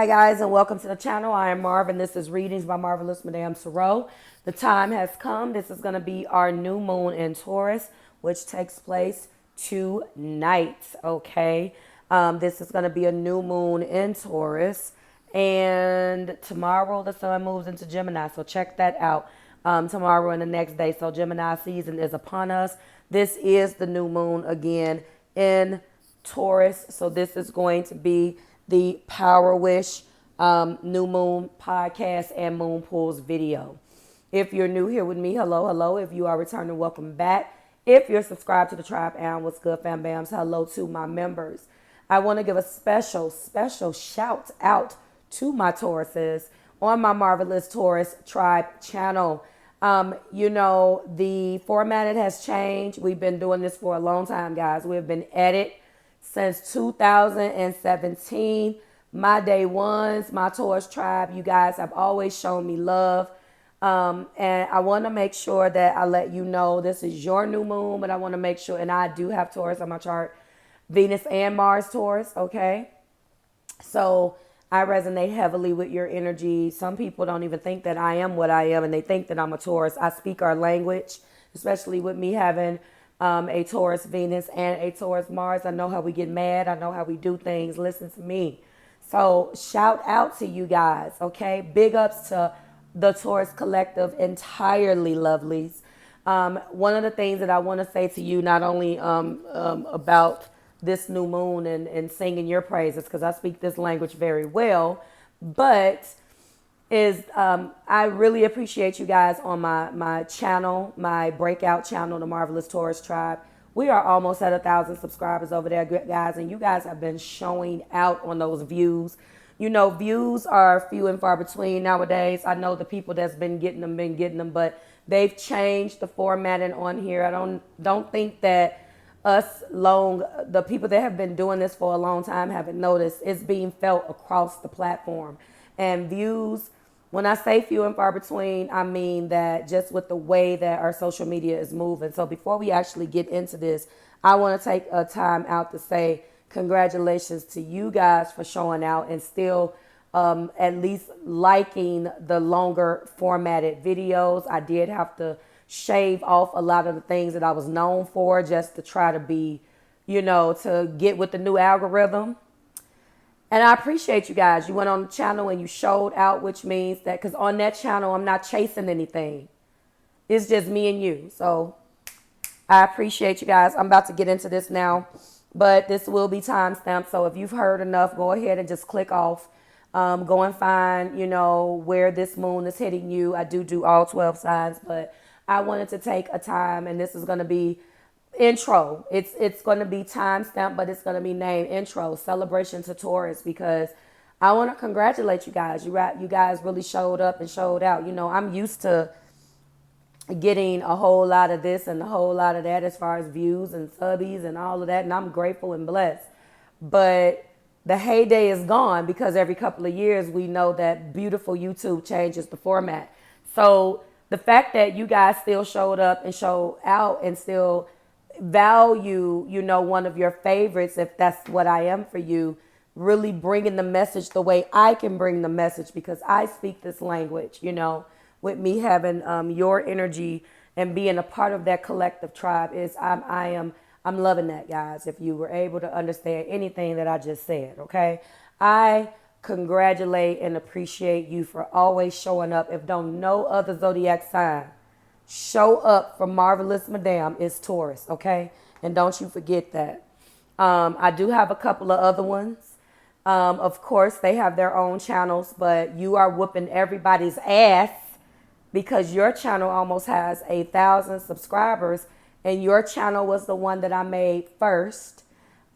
Hi guys, and welcome to the channel. I am Marv and this is Readings by Marvelous Madame Tarot. The time has come. This is going to be our new moon in Taurus, which takes place tonight, okay? This is going to be a new moon in Taurus, and tomorrow the sun moves into Gemini, so check that out. Tomorrow and the next day, so Gemini season is upon us. This is the new moon again in Taurus, so this is going to be the Power Wish New Moon podcast and Moon Pools video. If you're new here with me, hello, hello. If you are returning, welcome back. If you're subscribed to the tribe, and what's good, fam bams, hello to my members. I want to give a special shout out to my Tauruses on my Marvelous Taurus Tribe channel. You know, the format has changed. We've been doing this for a long time, guys. We've been at it since 2017. My day ones, my Taurus tribe, you guys have always shown me love. And I want to make sure that I let you know this is your new moon, but I want to make sure, and I do have Taurus on my chart, Venus and Mars Taurus, okay? So I resonate heavily with your energy. Some people don't even think that I am what I am, and they think that I'm a Taurus. I speak our language, especially with me having a Taurus Venus and a Taurus Mars. I know how we get mad. I know how we do things. Listen to me. So shout out to you guys, okay? Big ups to the Taurus Collective entirely, lovelies. One of the things that I want to say to you, not only about this new moon and singing your praises, because I speak this language very well, but is I really appreciate you guys on my channel, my breakout channel, the Marvelous Taurus Tribe. We are almost at 1,000 subscribers over there, guys, and you guys have been showing out on those views. You know, views are few and far between nowadays. I know the people that's been getting them, but they've changed the formatting on here. I don't think that the people that have been doing this for a long time haven't noticed. It's being felt across the platform. And views, when I say few and far between, I mean that just with the way that our social media is moving. So before we actually get into this, I want to take a time out to say congratulations to you guys for showing out and still at least liking the longer formatted videos. I did have to shave off a lot of the things that I was known for just to try to be, you know, to get with the new algorithm. And I appreciate you guys. You went on the channel and you showed out, which means that, because on that channel, I'm not chasing anything. It's just me and you. So I appreciate you guys. I'm about to get into this now, but this will be timestamped. So if you've heard enough, go ahead and just click off. Go and find, you know, where this moon is hitting you. I do all 12 signs, but I wanted to take a time, and this is going to be intro. It's going to be time stamped, but it's going to be named intro, celebration to Taurus, because I want to congratulate you guys. You guys really showed up and showed out. You know, I'm used to getting a whole lot of this and a whole lot of that as far as views and subbies and all of that, and I'm grateful and blessed. But the heyday is gone because every couple of years we know that beautiful YouTube changes the format. So the fact that you guys still showed up and showed out and still value, you know, one of your favorites, if that's what I am for you, really bringing the message the way I can bring the message, because I speak this language, you know, with me having your energy and being a part of that collective tribe is I'm loving that, guys. If you were able to understand anything that I just said, okay? I congratulate and appreciate you for always showing up. If don't no other zodiac sign show up for Marvelous Madame, is Taurus, okay? And don't you forget that. I do have a couple of other ones. Of course, they have their own channels, but you are whooping everybody's ass because your channel almost has 1,000 subscribers, and your channel was the one that I made first.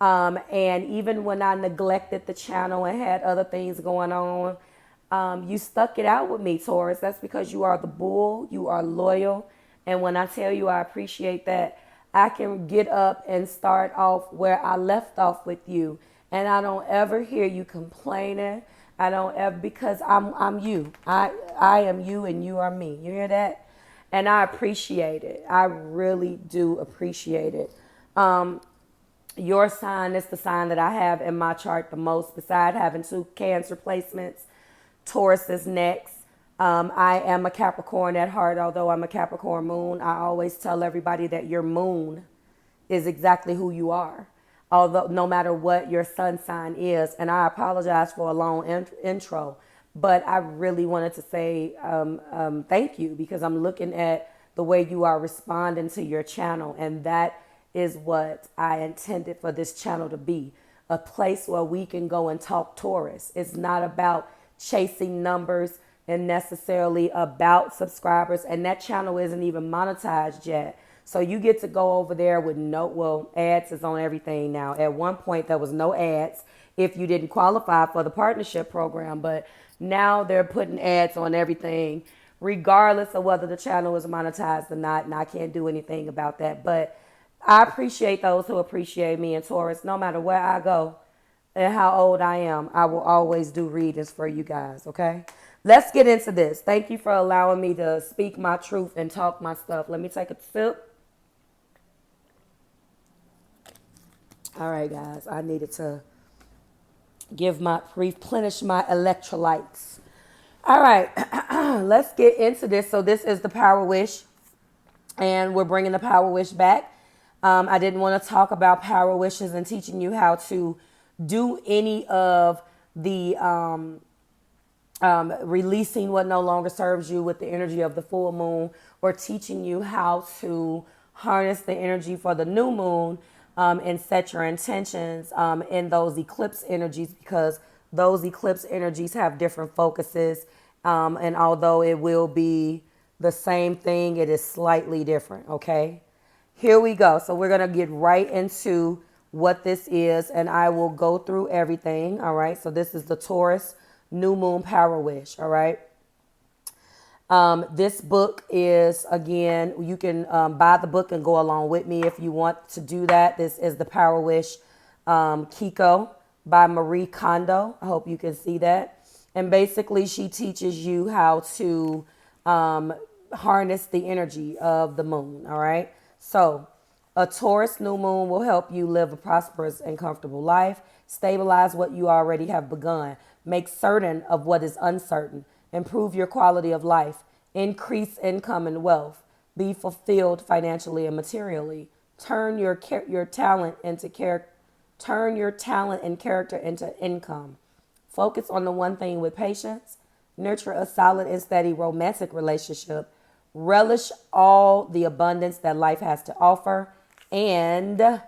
And even when I neglected the channel and had other things going on, you stuck it out with me, Taurus. That's because you are the bull. You are loyal. And when I tell you I appreciate that, I can get up and start off where I left off with you. And I don't ever hear you complaining. I don't ever, because I'm you. I am you and you are me. You hear that? And I appreciate it. I really do appreciate it. Your sign is the sign that I have in my chart the most, beside having 2 Cancer placements. Taurus is next. I am a Capricorn at heart, although I'm a Capricorn moon. I always tell everybody that your moon is exactly who you are, although no matter what your sun sign is. And I apologize for a long intro, but I really wanted to say thank you, because I'm looking at the way you are responding to your channel, and that is what I intended for this channel to be, a place where we can go and talk Taurus. It's not about chasing numbers and necessarily about subscribers, and that channel isn't even monetized yet. So you get to go over there with ads is on everything now. At one point, there was no ads if you didn't qualify for the partnership program, but now they're putting ads on everything, regardless of whether the channel is monetized or not, and I can't do anything about that. But I appreciate those who appreciate me. And Taurus, no matter where I go and how old I am, I will always do readings for you guys, okay? Let's get into this. Thank you for allowing me to speak my truth and talk my stuff. Let me take a sip. All right, guys, I needed to replenish my electrolytes. All right, let's get into this. So this is the Power Wish, and we're bringing the Power Wish back. I didn't want to talk about Power Wishes and teaching you how to do any of the releasing what no longer serves you with the energy of the full moon, or teaching you how to harness the energy for the new moon and set your intentions in those eclipse energies, because those eclipse energies have different focuses. And although it will be the same thing, it is slightly different. Okay, here we go. So we're going to get right into what this is, and I will go through everything. All right. So this is the Taurus New Moon Power Wish. All right. This book is, again, you can buy the book and go along with me if you want to do that. This is the Power Wish Kiko by Marie Kondo. I hope you can see that. And basically, she teaches you how to harness the energy of the moon. All right. So a Taurus new moon will help you live a prosperous and comfortable life, stabilize what you already have begun, make certain of what is uncertain, improve your quality of life, increase income and wealth, be fulfilled financially and materially, turn your talent and character into income. Focus on the one thing with patience, nurture a solid and steady romantic relationship, relish all the abundance that life has to offer, and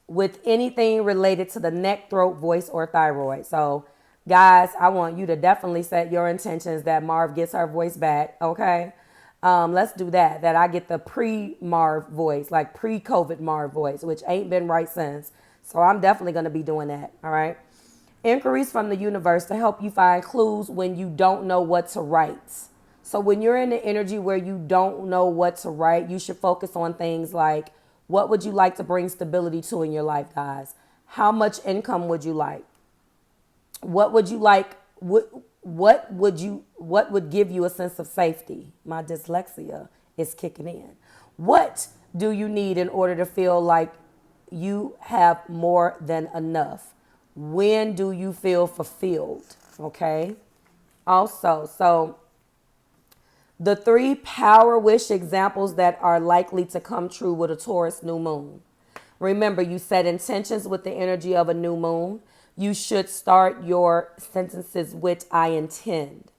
with anything related to the neck, throat, voice, or thyroid. So guys, I want you to definitely set your intentions that Marv gets her voice back, okay? Let's do that. That I get the pre-Marv voice, like pre-COVID Marv voice, which ain't been right since. So I'm definitely going to be doing that, all right? Inquiries from the universe to help you find clues when you don't know what to write. So when you're in the energy where you don't know what to write, you should focus on things like, what would you like to bring stability to in your life, guys? How much income would you like? What would you like? What would give you a sense of safety? My dyslexia is kicking in. What do you need in order to feel like you have more than enough? When do you feel fulfilled? Okay. Also, so the 3 power wish examples that are likely to come true with a Taurus new moon. Remember, you set intentions with the energy of a new moon. You should start your sentences with I intend.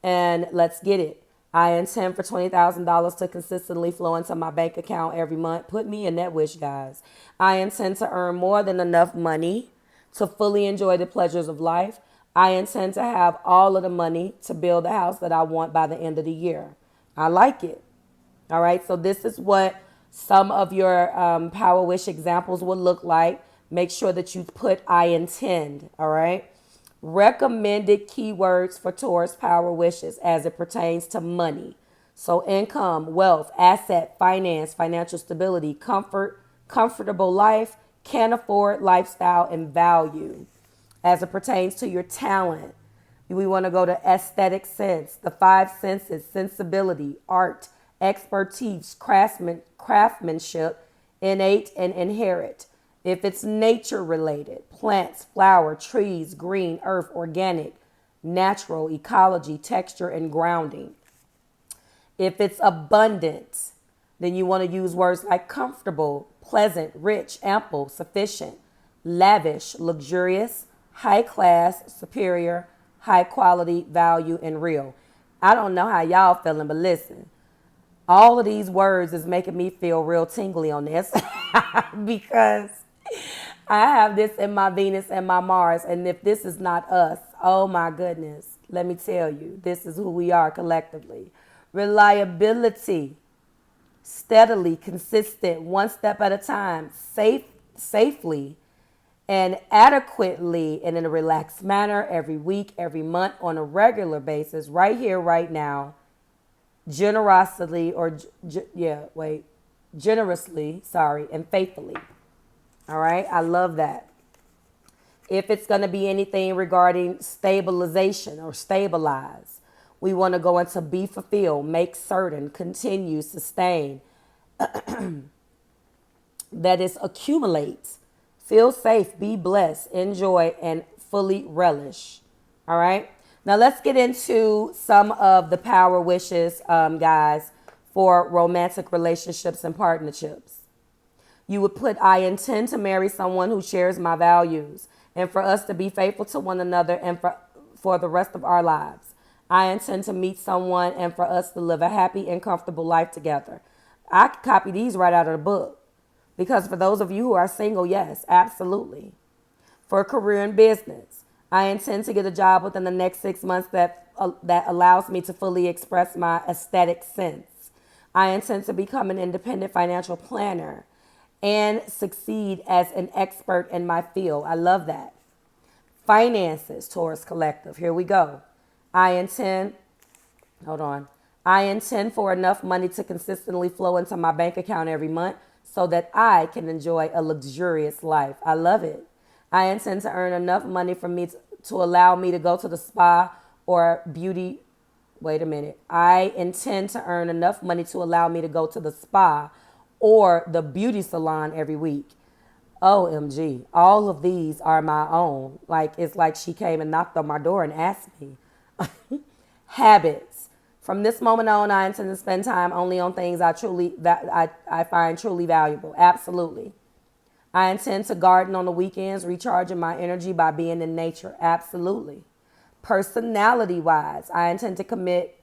And let's get it. I intend for $20,000 to consistently flow into my bank account every month. Put me in that wish, guys. I intend to earn more than enough money to fully enjoy the pleasures of life. I intend to have all of the money to build the house that I want by the end of the year. I like it. All right. So this is what some of your power wish examples will look like. Make sure that you put I intend. All right. Recommended keywords for Taurus power wishes as it pertains to money. So income, wealth, asset, finance, financial stability, comfort, comfortable life, can afford, lifestyle, and value. As it pertains to your talent, we want to go to aesthetic sense, the 5 senses, sensibility, art, expertise, craftsmanship, innate and inherit. If it's nature related, plants, flower, trees, green, earth, organic, natural, ecology, texture, and grounding. If it's abundance, then you want to use words like comfortable, pleasant, rich, ample, sufficient, lavish, luxurious, high class, superior, high quality, value, and real. I don't know how y'all feeling, but listen, all of these words is making me feel real tingly on this because I have this in my Venus and my Mars. And if this is not us, oh my goodness, let me tell you, this is who we are collectively. Reliability, steadily, consistent, one step at a time, safely, and adequately, and in a relaxed manner, every week, every month, on a regular basis, right here, right now, generously, generously, and faithfully. All right, I love that. If it's going to be anything regarding stabilization or stabilize, we want to go into be fulfilled, make certain, continue, sustain, that is accumulates, feel safe, be blessed, enjoy, and fully relish. All right. Now let's get into some of the power wishes, guys, for romantic relationships and partnerships. You would put, I intend to marry someone who shares my values and for us to be faithful to one another and for the rest of our lives. I intend to meet someone and for us to live a happy and comfortable life together. I could copy these right out of the book because for those of you who are single, yes, absolutely. For career and business, I intend to get a job within the next 6 months that allows me to fully express my aesthetic sense. I intend to become an independent financial planner and succeed as an expert in my field. I love that. Finances, Taurus Collective. Here we go. I intend for enough money to consistently flow into my bank account every month so that I can enjoy a luxurious life. I love it. I intend to earn enough money for me to allow me to go to the spa or beauty. Wait a minute. I intend to earn enough money to allow me to go to the spa or the beauty salon every week. OMG. All of these are my own. Like, it's like she came and knocked on my door and asked me. Habits. From this moment on, I intend to spend time only on things I find truly valuable. Absolutely. I intend to garden on the weekends, recharging my energy by being in nature. Absolutely. Personality-wise, I intend to commit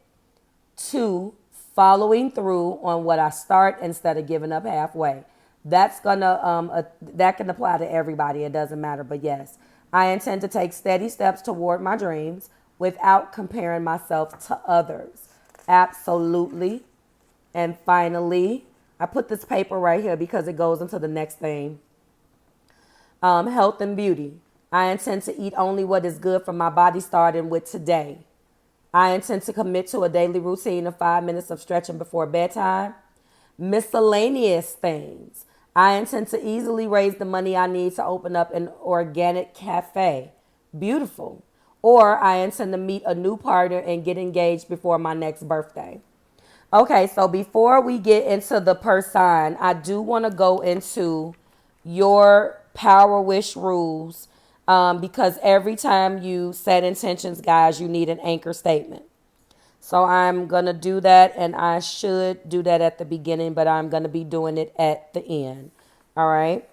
to following through on what I start instead of giving up halfway. That can apply to everybody. It doesn't matter. But yes, I intend to take steady steps toward my dreams without comparing myself to others. Absolutely. And finally, I put this paper right here because it goes into the next thing. Health and beauty. I intend to eat only what is good for my body, starting with today. I intend to commit to a daily routine of 5 minutes of stretching before bedtime. Miscellaneous things. I intend to easily raise the money I need to open up an organic cafe. Beautiful. Or I intend to meet a new partner and get engaged before my next birthday. Okay, so before we get into the per sign, I do want to go into your power wish rules. Because every time you set intentions, guys, you need an anchor statement. So I'm going to do that, and I should do that at the beginning, but I'm going to be doing it at the end. All right.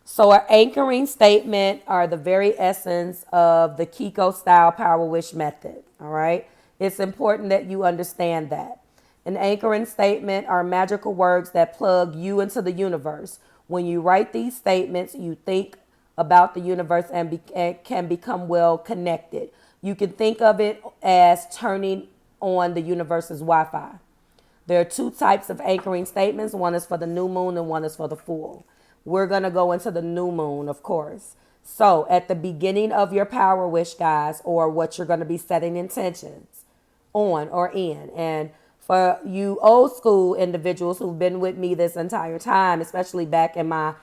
So our anchoring statement are the very essence of the Kiko style power wish method. All right. It's important that you understand that. An anchoring statement are magical words that plug you into the universe. When you write these statements, you think about the universe and can become well connected. You can think of it as turning on the universe's Wi-Fi. There are two types of anchoring statements. One is for the new moon and one is for the full. We're going to go into the new moon, of course. So at the beginning of your power wish, guys, or what you're going to be setting intentions on or in. And for you old school individuals who've been with me this entire time, especially back in my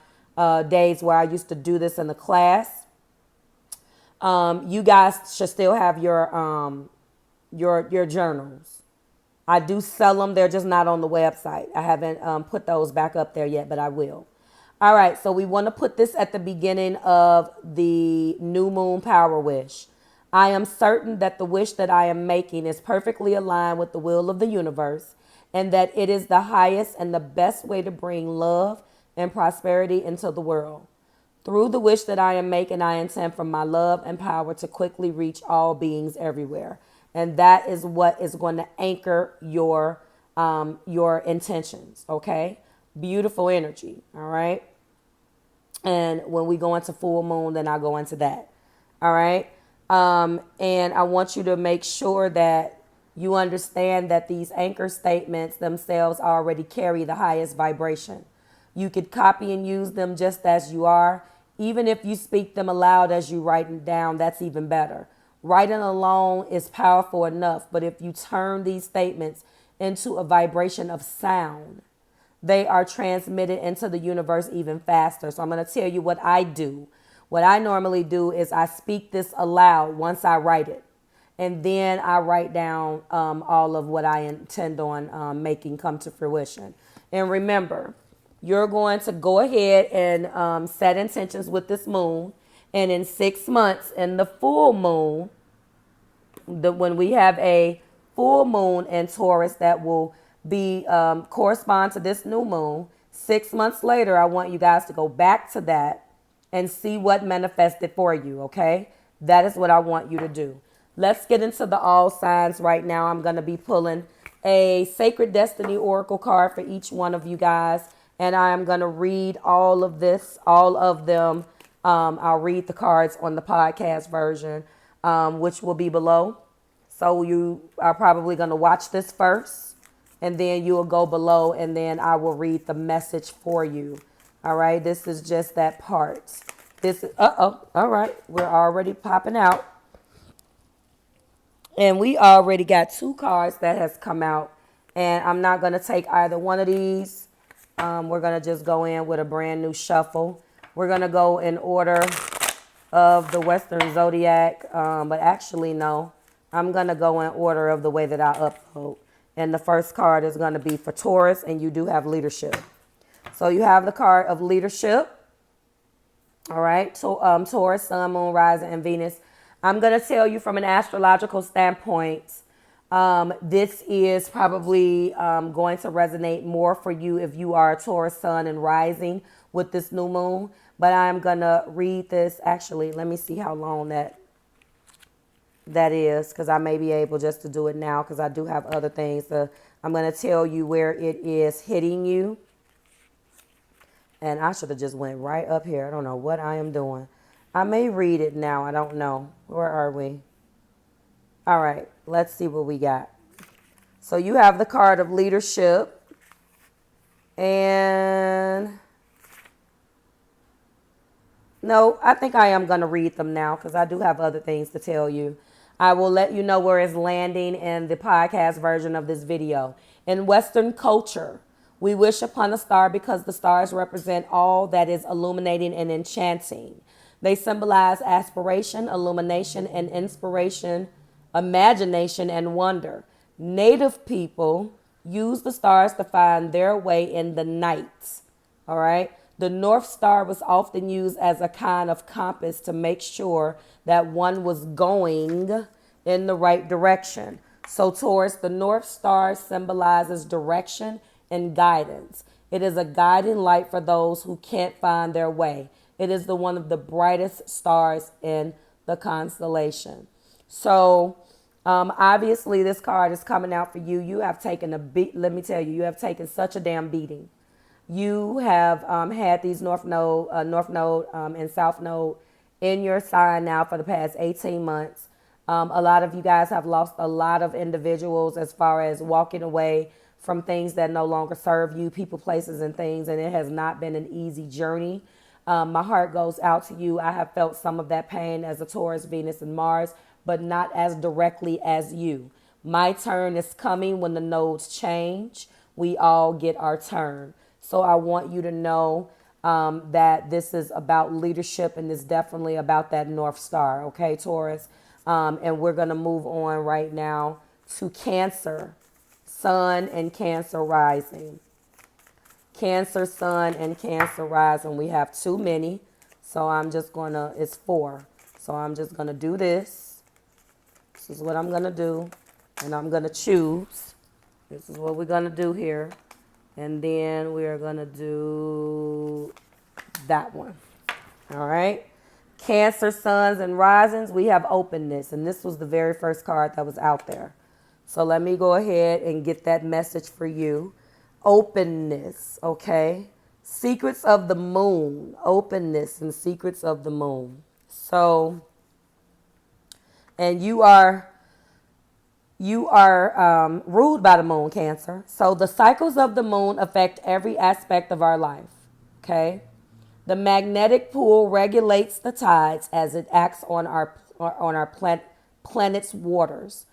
days where I used to do this in the class, you guys should still have your journals. I do sell them. They're just not on the website. I haven't put those back up there yet, but I will. All right, so we want to put this at the beginning of the new moon power wish. I am certain that the wish that I am making is perfectly aligned with the will of the universe and that it is the highest and the best way to bring love and prosperity into the world. Through the wish that I am making, I intend for my love and power to quickly reach all beings everywhere. And that is what is going to anchor your intentions, okay? Beautiful energy, all right? And when we go into full moon, then I'll go into that. All right. And I want you to make sure that you understand that these anchor statements themselves already carry the highest vibration. You could copy and use them just as you are. Even if you speak them aloud as you write them down, that's even better. Writing alone is powerful enough, but if you turn these statements into a vibration of sound, they are transmitted into the universe even faster. So I'm going to tell you what I do. What I normally do is I speak this aloud once I write it. And then I write down all of what I intend on making come to fruition. And remember, you're going to go ahead and set intentions with this moon. And in 6 months, in the full moon, when we have a full moon in Taurus that will be correspond to this new moon, 6 months later, I want you guys to go back to that and see what manifested for you, okay? That is what I want you to do. Let's get into the all signs right now. I'm going to be pulling a Sacred Destiny Oracle card for each one of you guys, and I am going to read all of this, all of them. I'll read the cards on the podcast version, which will be below. So you are probably going to watch this first, and then you will go below, and then I will read the message for you. All right, this is just that part. This is, all right, we're already popping out. And we already got 2 cards that has come out, and I'm not going to take either one of these. We're going to just go in with a brand new shuffle. We're going to go in order of the Western Zodiac, but actually, no. I'm going to go in order of the way that I upload. And the first card is going to be for Taurus, and you do have leadership. So you have the card of leadership. All right. So Taurus, Sun, Moon, Rising, and Venus. I'm going to tell you from an astrological standpoint, this is probably going to resonate more for you if you are a Taurus, Sun, and Rising with this new moon. But I'm going to read this. Actually, let me see how long that is, because I may be able just to do it now because I do have other things. I'm going to tell you where it is hitting you. And I should have just went right up here. I don't know what I am doing. I may read it now. I don't know. Where are we? All right. Let's see what we got. So you have the card of leadership. And no, I think I am going to read them now because I do have other things to tell you. I will let you know where it's landing in the podcast version of this video. In Western culture, we wish upon a star because the stars represent all that is illuminating and enchanting. They symbolize aspiration, illumination, and inspiration, imagination, and wonder. Native people use the stars to find their way in the night. All right. The North Star was often used as a kind of compass to make sure that one was going in the right direction. So Taurus, the North Star symbolizes direction and guidance. It is a guiding light for those who can't find their way. It is one of the brightest stars in the constellation. So obviously this card is coming out for you. You have taken a beat. Let me tell you, you have taken such a damn beating. You have had these North Node and South Node in your sign now for the past 18 months. A lot of you guys have lost a lot of individuals as far as walking away from things that no longer serve you, people, places, and things, and it has not been an easy journey. My heart goes out to you. I have felt some of that pain as a Taurus, Venus, and Mars, but not as directly as you. My turn is coming when the nodes change. We all get our turn. So I want you to know that this is about leadership, and it's definitely about that North Star, okay, Taurus? And we're going to move on right now to Cancer, Sun and Cancer rising. Cancer sun and Cancer rising. We have too many. So I'm just going to, it's 4. So I'm just going to do this. This is what I'm going to do. And I'm going to choose. This is what we're going to do here. And then we are going to do that one. All right. Cancer suns and risings. We have openness. And this was the very first card that was out there. So let me go ahead and get that message for you. Openness, okay? Secrets of the moon. Openness and secrets of the moon. So, and you are ruled by the moon, Cancer. So the cycles of the moon affect every aspect of our life, okay? The magnetic pull regulates the tides as it acts on our planet's waters.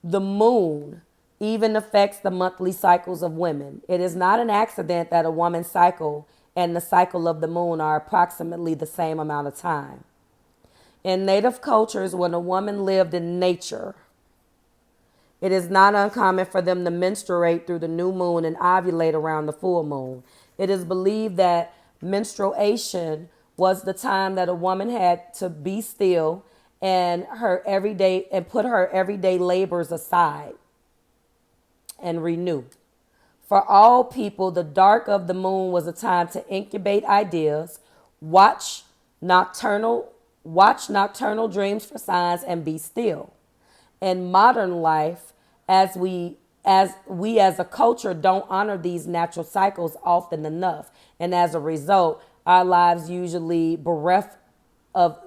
The moon even affects the monthly cycles of women. It is not an accident that a woman's cycle and the cycle of the moon are approximately the same amount of time. In native cultures, when a woman lived in nature, it is not uncommon for them to menstruate through the new moon and ovulate around the full moon. It is believed that menstruation was the time that a woman had to be still and put her everyday labors aside and renew. For all people, the dark of the moon was a time to incubate ideas, watch nocturnal dreams for signs, and be still. In modern life, as we as a culture don't honor these natural cycles often enough, and as a result, our lives are usually bereft of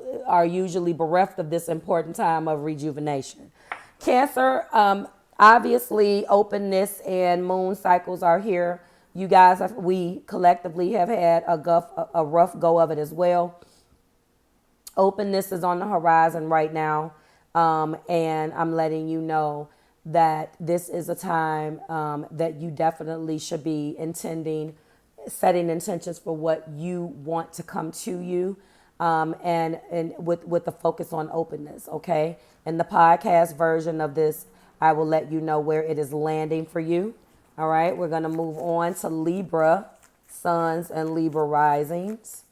this important time of rejuvenation. Cancer, obviously, openness and moon cycles are here. You guys, we collectively have had a rough go of it as well. Openness is on the horizon right now, and I'm letting you know that this is a time that you definitely should be setting intentions for what you want to come to you, and with the focus on openness, okay? In the podcast version of this, I will let you know where it is landing for you. All right, we're going to move on to Libra suns and Libra risings.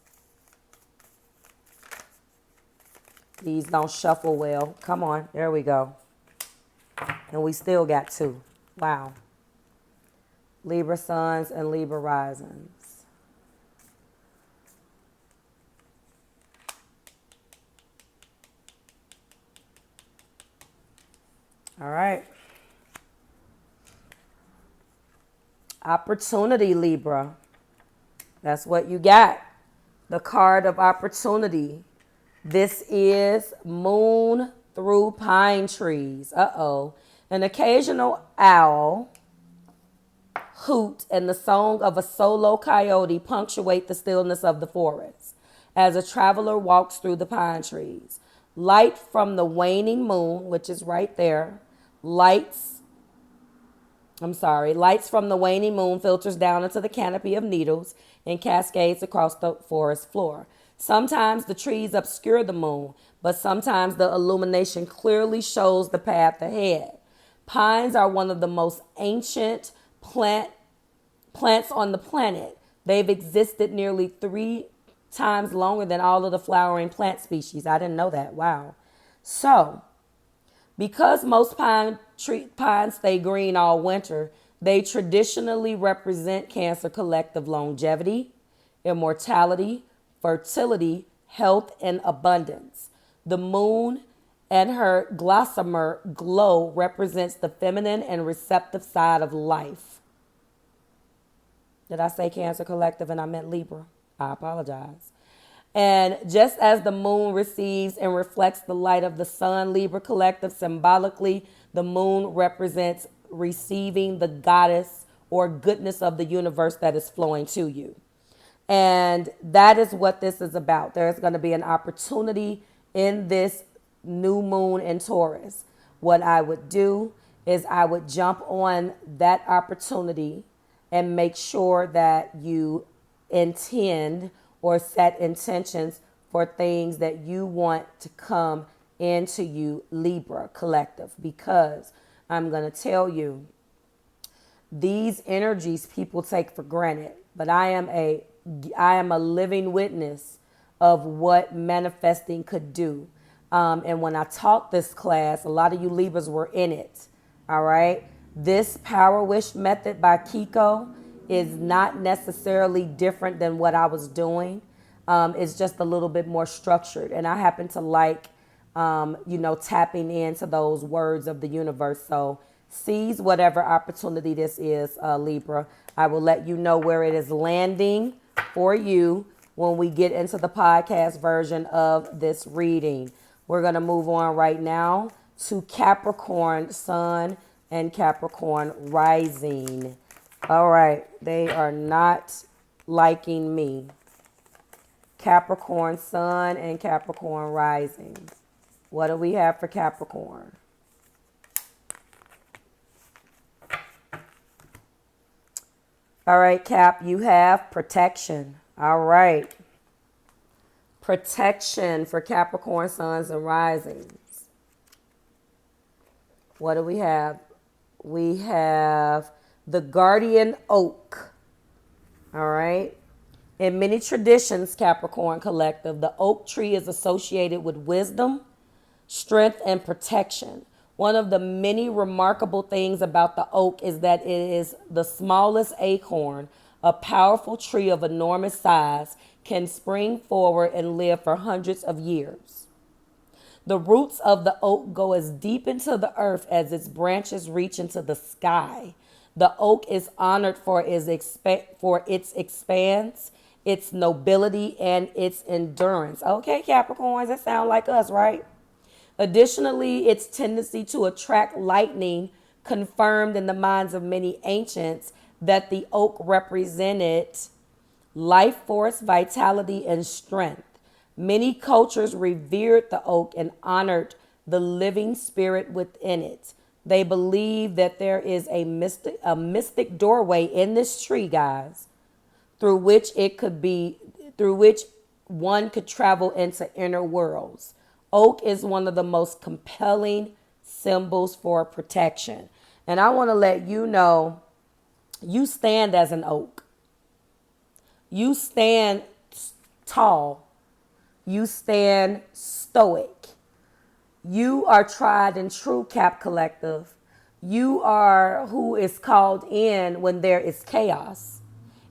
These don't shuffle well. Come on, there we go. And we still got 2. Wow. Libra suns and Libra risings. All right. Opportunity, Libra. That's what you got. The card of opportunity. This is moon through pine trees. An occasional owl hoot and the song of a solo coyote punctuate the stillness of the forest as a traveler walks through the pine trees. Light from the waning moon, which is right there, lights from the waning moon filters down into the canopy of needles and cascades across the forest floor. Sometimes the trees obscure the moon, but sometimes the illumination clearly shows the path ahead. Pines are one of the most ancient plants on the planet. They've existed nearly 3 times longer than all of the flowering plant species. I didn't know that. Wow. So, because most pines stay green all winter, they traditionally represent Cancer collective longevity, immortality, fertility, health, and abundance. The moon and her gossamer glow represents the feminine and receptive side of life. Did I say Cancer collective and I meant Libra? I apologize. And just as the moon receives and reflects the light of the sun, Libra collective, symbolically, the moon represents receiving the goddess or goodness of the universe that is flowing to you. And that is what this is about. There's going to be an opportunity in this new moon in Taurus. What I would do is I would jump on that opportunity and make sure that you intend or set intentions for things that you want to come into you, Libra collective, because I'm going to tell you These energies people take for granted, but I am a living witness of what manifesting could do. And when I taught this class, a lot of you Libras were in it. All right. This Power Wish method by Kiko is not necessarily different than what I was doing. It's just a little bit more structured. And I happen to like, tapping into those words of the universe. So seize whatever opportunity this is, Libra. I will let you know where it is landing for you when we get into the podcast version of this reading. We're going to move on right now to Capricorn Sun and Capricorn Rising. All right, they are not liking me. Capricorn Sun and Capricorn Rising. What do we have for Capricorn? All right, Cap, you have protection. All right. Protection for Capricorn Suns and Risings. What do we have? We have the Guardian Oak. All right. In many traditions, Capricorn Collective, the oak tree is associated with wisdom, strength, and protection. One of the many remarkable things about the oak is that it is the smallest acorn. A powerful tree of enormous size can spring forward and live for hundreds of years. The roots of the oak go as deep into the earth as its branches reach into the sky. The oak is honored for its expanse, its nobility, and its endurance. Okay, Capricorns, that sounds like us, right? Additionally, its tendency to attract lightning confirmed in the minds of many ancients that the oak represented life force, vitality, and strength. Many cultures revered the oak and honored the living spirit within it. They believe that there is a mystic doorway in this tree, guys, through which one could travel into inner worlds. Oak is one of the most compelling symbols for protection. And I want to let you know, you stand as an oak. You stand tall. You stand stoic. You are tried and true, Cap Collective. You are who is called in when there is chaos.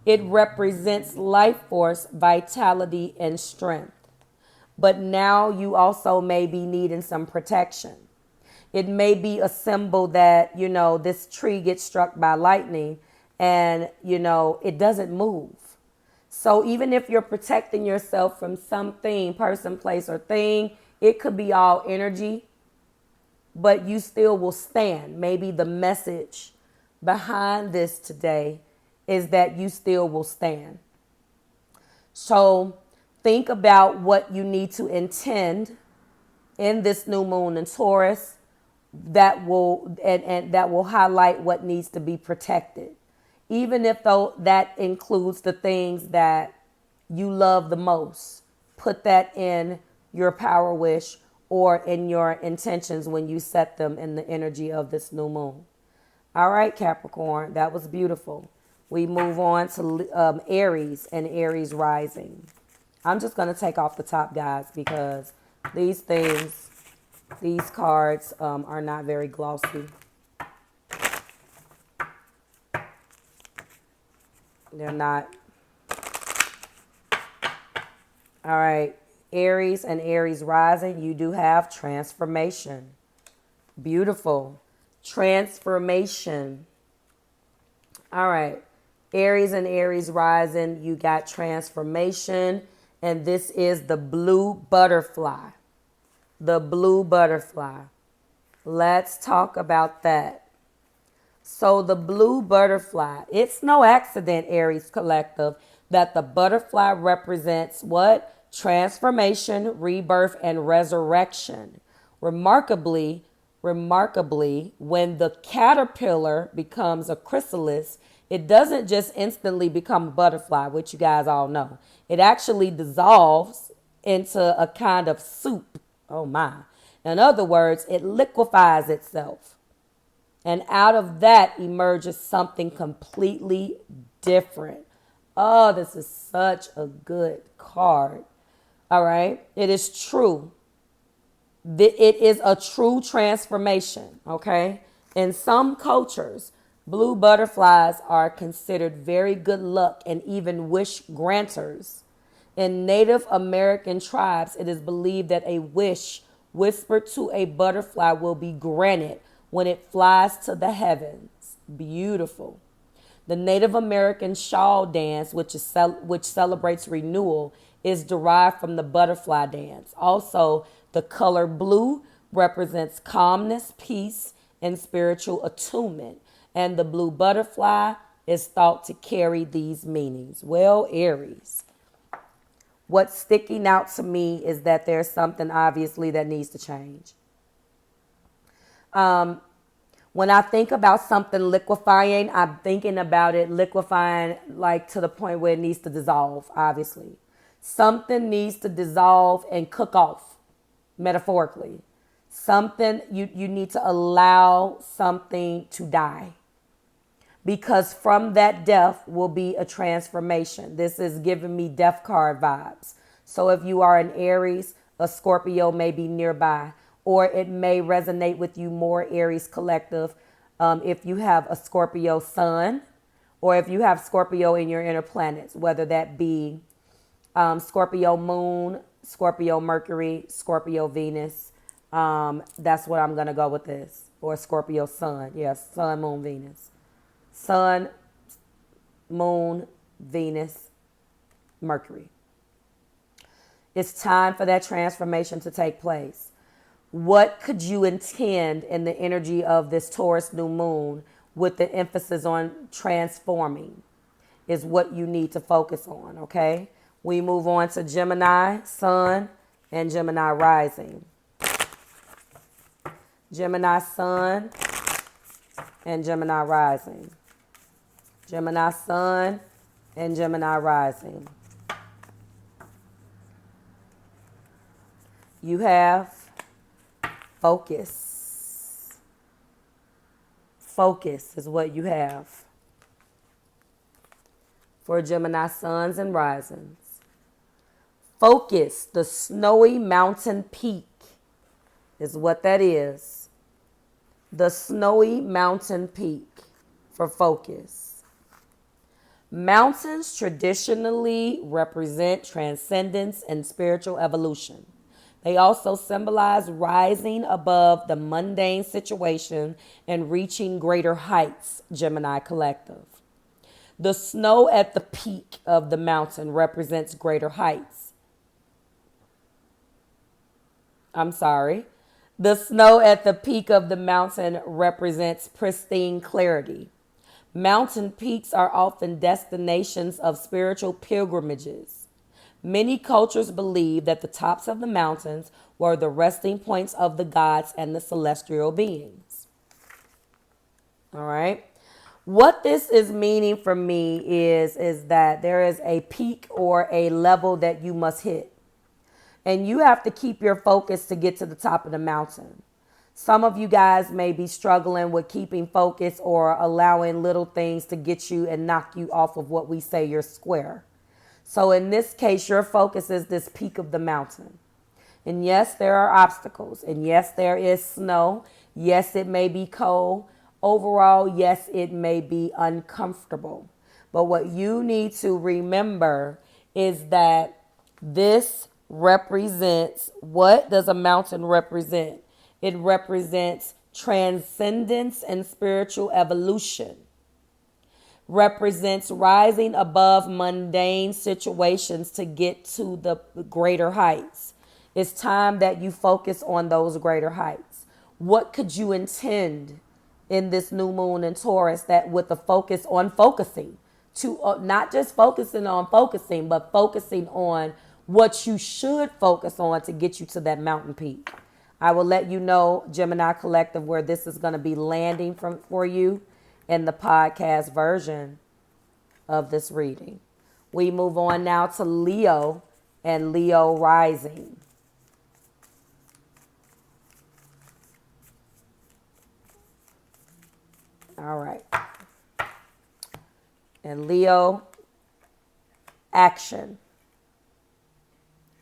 It represents life force, vitality, and strength. But now you also may be needing some protection. It may be a symbol that, this tree gets struck by lightning and, it doesn't move. So even if you're protecting yourself from something, person, place, or thing, it could be all energy, but you still will stand. Maybe the message behind this today is that you still will stand. So think about what you need to intend in this new moon in Taurus that will and that will highlight what needs to be protected. Even if though that includes the things that you love the most, put that in your power wish or in your intentions when you set them in the energy of this new moon. All right, Capricorn, that was beautiful. We move on to Aries and Aries rising. I'm just going to take off the top, guys, because these cards are not very glossy. They're not. All right. Aries and Aries rising, you do have transformation. Beautiful. Transformation. All right. Aries and Aries rising, you got transformation. And this is the blue butterfly. The blue butterfly. Let's talk about that. So the blue butterfly, it's no accident, Aries Collective, that the butterfly represents what? Transformation, rebirth, and resurrection. Remarkably, when the caterpillar becomes a chrysalis, it doesn't just instantly become a butterfly, which you guys all know. It actually dissolves into a kind of soup. Oh my. In other words, it liquefies itself. And out of that emerges something completely different. Oh, this is such a good card. All right. It is true. It is a true transformation. Okay. In some cultures, blue butterflies are considered very good luck and even wish granters. In Native American tribes, it is believed that a wish whispered to a butterfly will be granted when it flies to the heavens. Beautiful. The Native American shawl dance, which celebrates renewal, is derived from the butterfly dance. Also, the color blue represents calmness, peace, and spiritual attunement. And the blue butterfly is thought to carry these meanings. Well, Aries, what's sticking out to me is that there's something obviously that needs to change. When I think about something liquefying, I'm thinking about it liquefying like to the point where it needs to dissolve, obviously. Something needs to dissolve and cook off, metaphorically. Something, you need to allow something to die. Because from that death will be a transformation. This is giving me death card vibes. So if you are an Aries, a Scorpio may be nearby, or it may resonate with you more, Aries collective, if you have a Scorpio sun, or if you have Scorpio in your inner planets, whether that be Scorpio moon, Scorpio Mercury, Scorpio Venus. That's what I'm going to go with this. Or Scorpio sun. Yes, sun, moon, Venus. Sun, moon, Venus, Mercury. It's time for that transformation to take place. What could you intend in the energy of this Taurus new moon with the emphasis on transforming is what you need to focus on, okay? We move on to Gemini, sun, and Gemini rising. Gemini sun and Gemini rising. Gemini sun and Gemini rising. You have focus. Focus is what you have for Gemini suns and risings. Focus, the snowy mountain peak is what that is. The snowy mountain peak for focus. Mountains traditionally represent transcendence and spiritual evolution. They also symbolize rising above the mundane situation and reaching greater heights, Gemini collective. The snow at the peak of the mountain represents greater heights. The snow at the peak of the mountain represents pristine clarity. Mountain peaks are often destinations of spiritual pilgrimages. Many cultures believe that the tops of the mountains were the resting points of the gods and the celestial beings. All right. What this is meaning for me is that there is a peak or a level that you must hit. And you have to keep your focus to get to the top of the mountain. Some of you guys may be struggling with keeping focus or allowing little things to get you and knock you off of what we say your square. So in this case, your focus is this peak of the mountain. And yes, there are obstacles. And yes, there is snow. Yes, it may be cold. Overall, yes, it may be uncomfortable. But what you need to remember is that this represents, what does a mountain represent? It represents transcendence and spiritual evolution. Represents rising above mundane situations to get to the greater heights. It's time that you focus on those greater heights. What could you intend in this new moon in Taurus that with the focus on focusing? To not just focusing on focusing, but focusing on what you should focus on to get you to that mountain peak. I will let you know, Gemini Collective, where this is going to be landing for you in the podcast version of this reading. We move on now to Leo and Leo rising. All right. And Leo, action.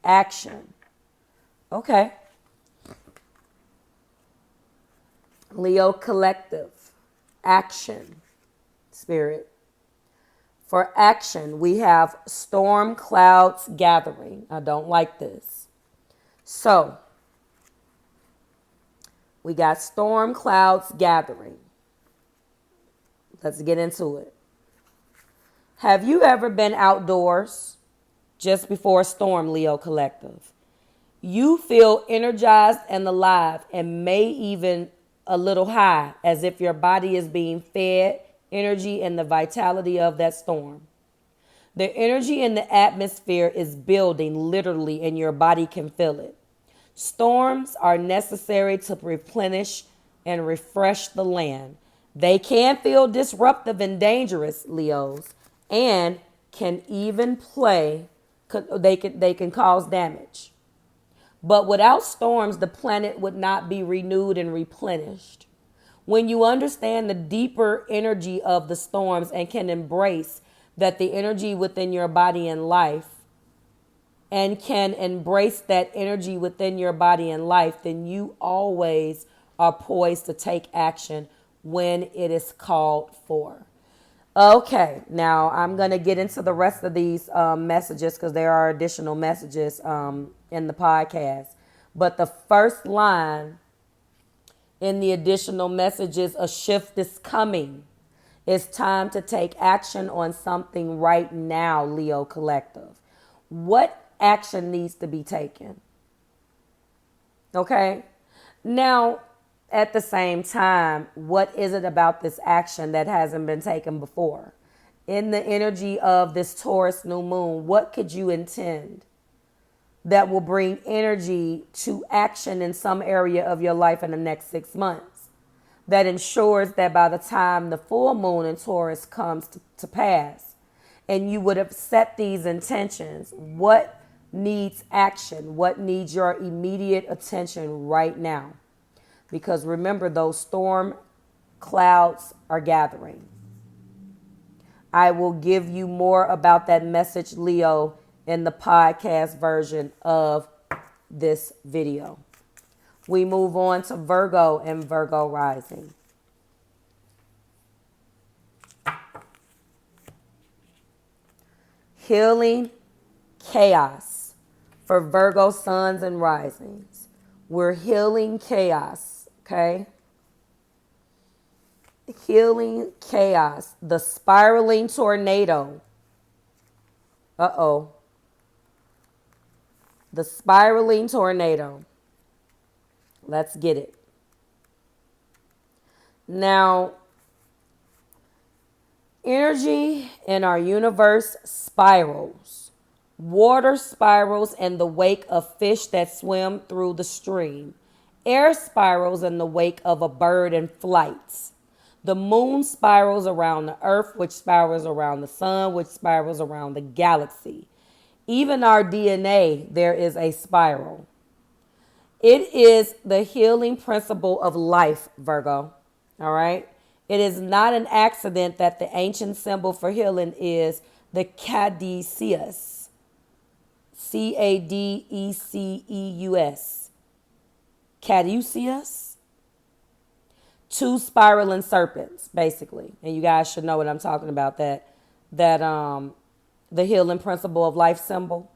Action. Okay. Leo, collective. Action. Spirit. For action, we have storm clouds gathering. I don't like this. So, we got storm clouds gathering. Let's get into it. Have you ever been outdoors just before a storm, Leo Collective? You feel energized and alive and may even a little high, as if your body is being fed energy and the vitality of that storm. The energy in the atmosphere is building literally, and your body can feel it. Storms are necessary to replenish and refresh the land. They can feel disruptive and dangerous, Leos, and can even they can cause damage. But without storms, the planet would not be renewed and replenished. When you understand the deeper energy of the storms and can embrace that the energy within your body and life, and can embrace that energy within your body and life, then you always are poised to take action when it is called for. Okay, now I'm going to get into the rest of these messages because there are additional messages in the podcast. But the first line in the additional messages, a shift is coming. It's time to take action on something right now, Leo Collective. What action needs to be taken? Okay. Now, at the same time, what is it about this action that hasn't been taken before? In the energy of this Taurus new moon, what could you intend that will bring energy to action in some area of your life in the next 6 months? That ensures that by the time the full moon in Taurus comes to pass, and you would have set these intentions, what needs action? What needs your immediate attention right now? Because remember, those storm clouds are gathering. I will give you more about that message, Leo, in the podcast version of this video. We move on to Virgo and Virgo rising. Healing chaos for Virgo suns and risings. We're healing chaos, okay? Healing chaos. The spiraling tornado. Uh-oh. The spiraling tornado. Let's get it. Now, energy in our universe spirals. Water spirals in the wake of fish that swim through the stream. Air spirals in the wake of a bird in flight. The moon spirals around the earth, which spirals around the sun, which spirals around the galaxy. Even our DNA, there is a spiral. It is the healing principle of life, Virgo. All right. It is not an accident that the ancient symbol for healing is the caduceus. Cadeceus. Caduceus. Two spiraling serpents, basically. And you guys should know what I'm talking about. That the healing principle of life symbol.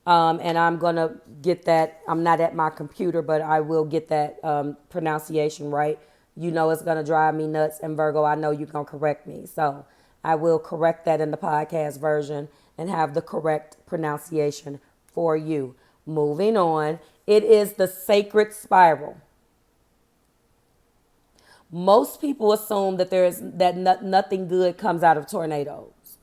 And I'm going to get that. I'm not at my computer, but I will get that pronunciation right. You know it's going to drive me nuts. And Virgo, I know you're going to correct me. So I will correct that in the podcast version and have the correct pronunciation for you. Moving on. It is the sacred spiral. Most people assume that nothing good comes out of tornadoes.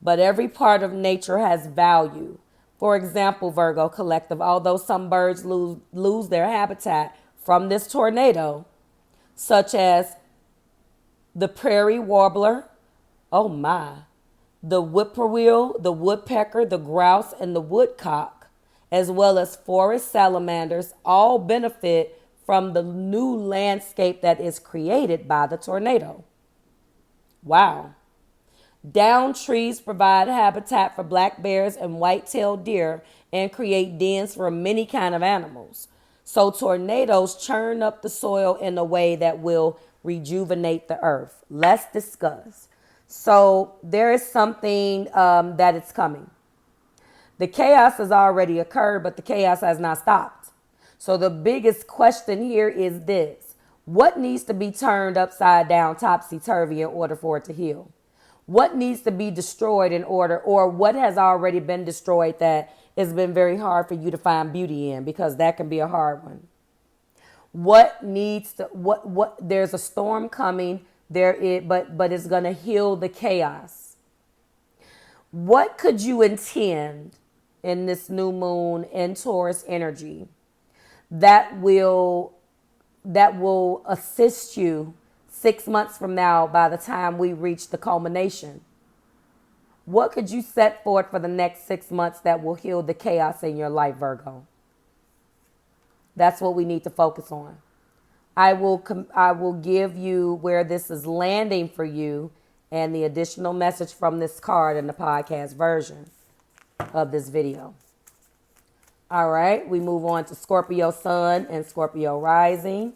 But every part of nature has value. For example, Virgo Collective, although some birds lose their habitat from this tornado, such as the prairie warbler, oh my, the whippoorwill, the woodpecker, the grouse, and the woodcock, as well as forest salamanders, all benefit from the new landscape that is created by the tornado. Wow. Downed trees provide habitat for black bears and white-tailed deer and create dens for many kind of animals. So tornadoes churn up the soil in a way that will rejuvenate the earth. Let's discuss. So there is something that is coming. The chaos has already occurred, but the chaos has not stopped. So the biggest question here is this. What needs to be turned upside down, topsy-turvy, in order for it to heal? What needs to be destroyed in order, or what has already been destroyed that it's been very hard for you to find beauty in, because that can be a hard one. What needs to, there's a storm coming, but it's going to heal the chaos. What could you intend in this new moon in Taurus energy that will assist you 6 months from now by the time we reach the culmination? What could you set forth for the next 6 months that will heal the chaos in your life, Virgo? That's what we need to focus on. I will give you where this is landing for you and the additional message from this card in the podcast version of this video. All right, we move on to Scorpio Sun and Scorpio Rising.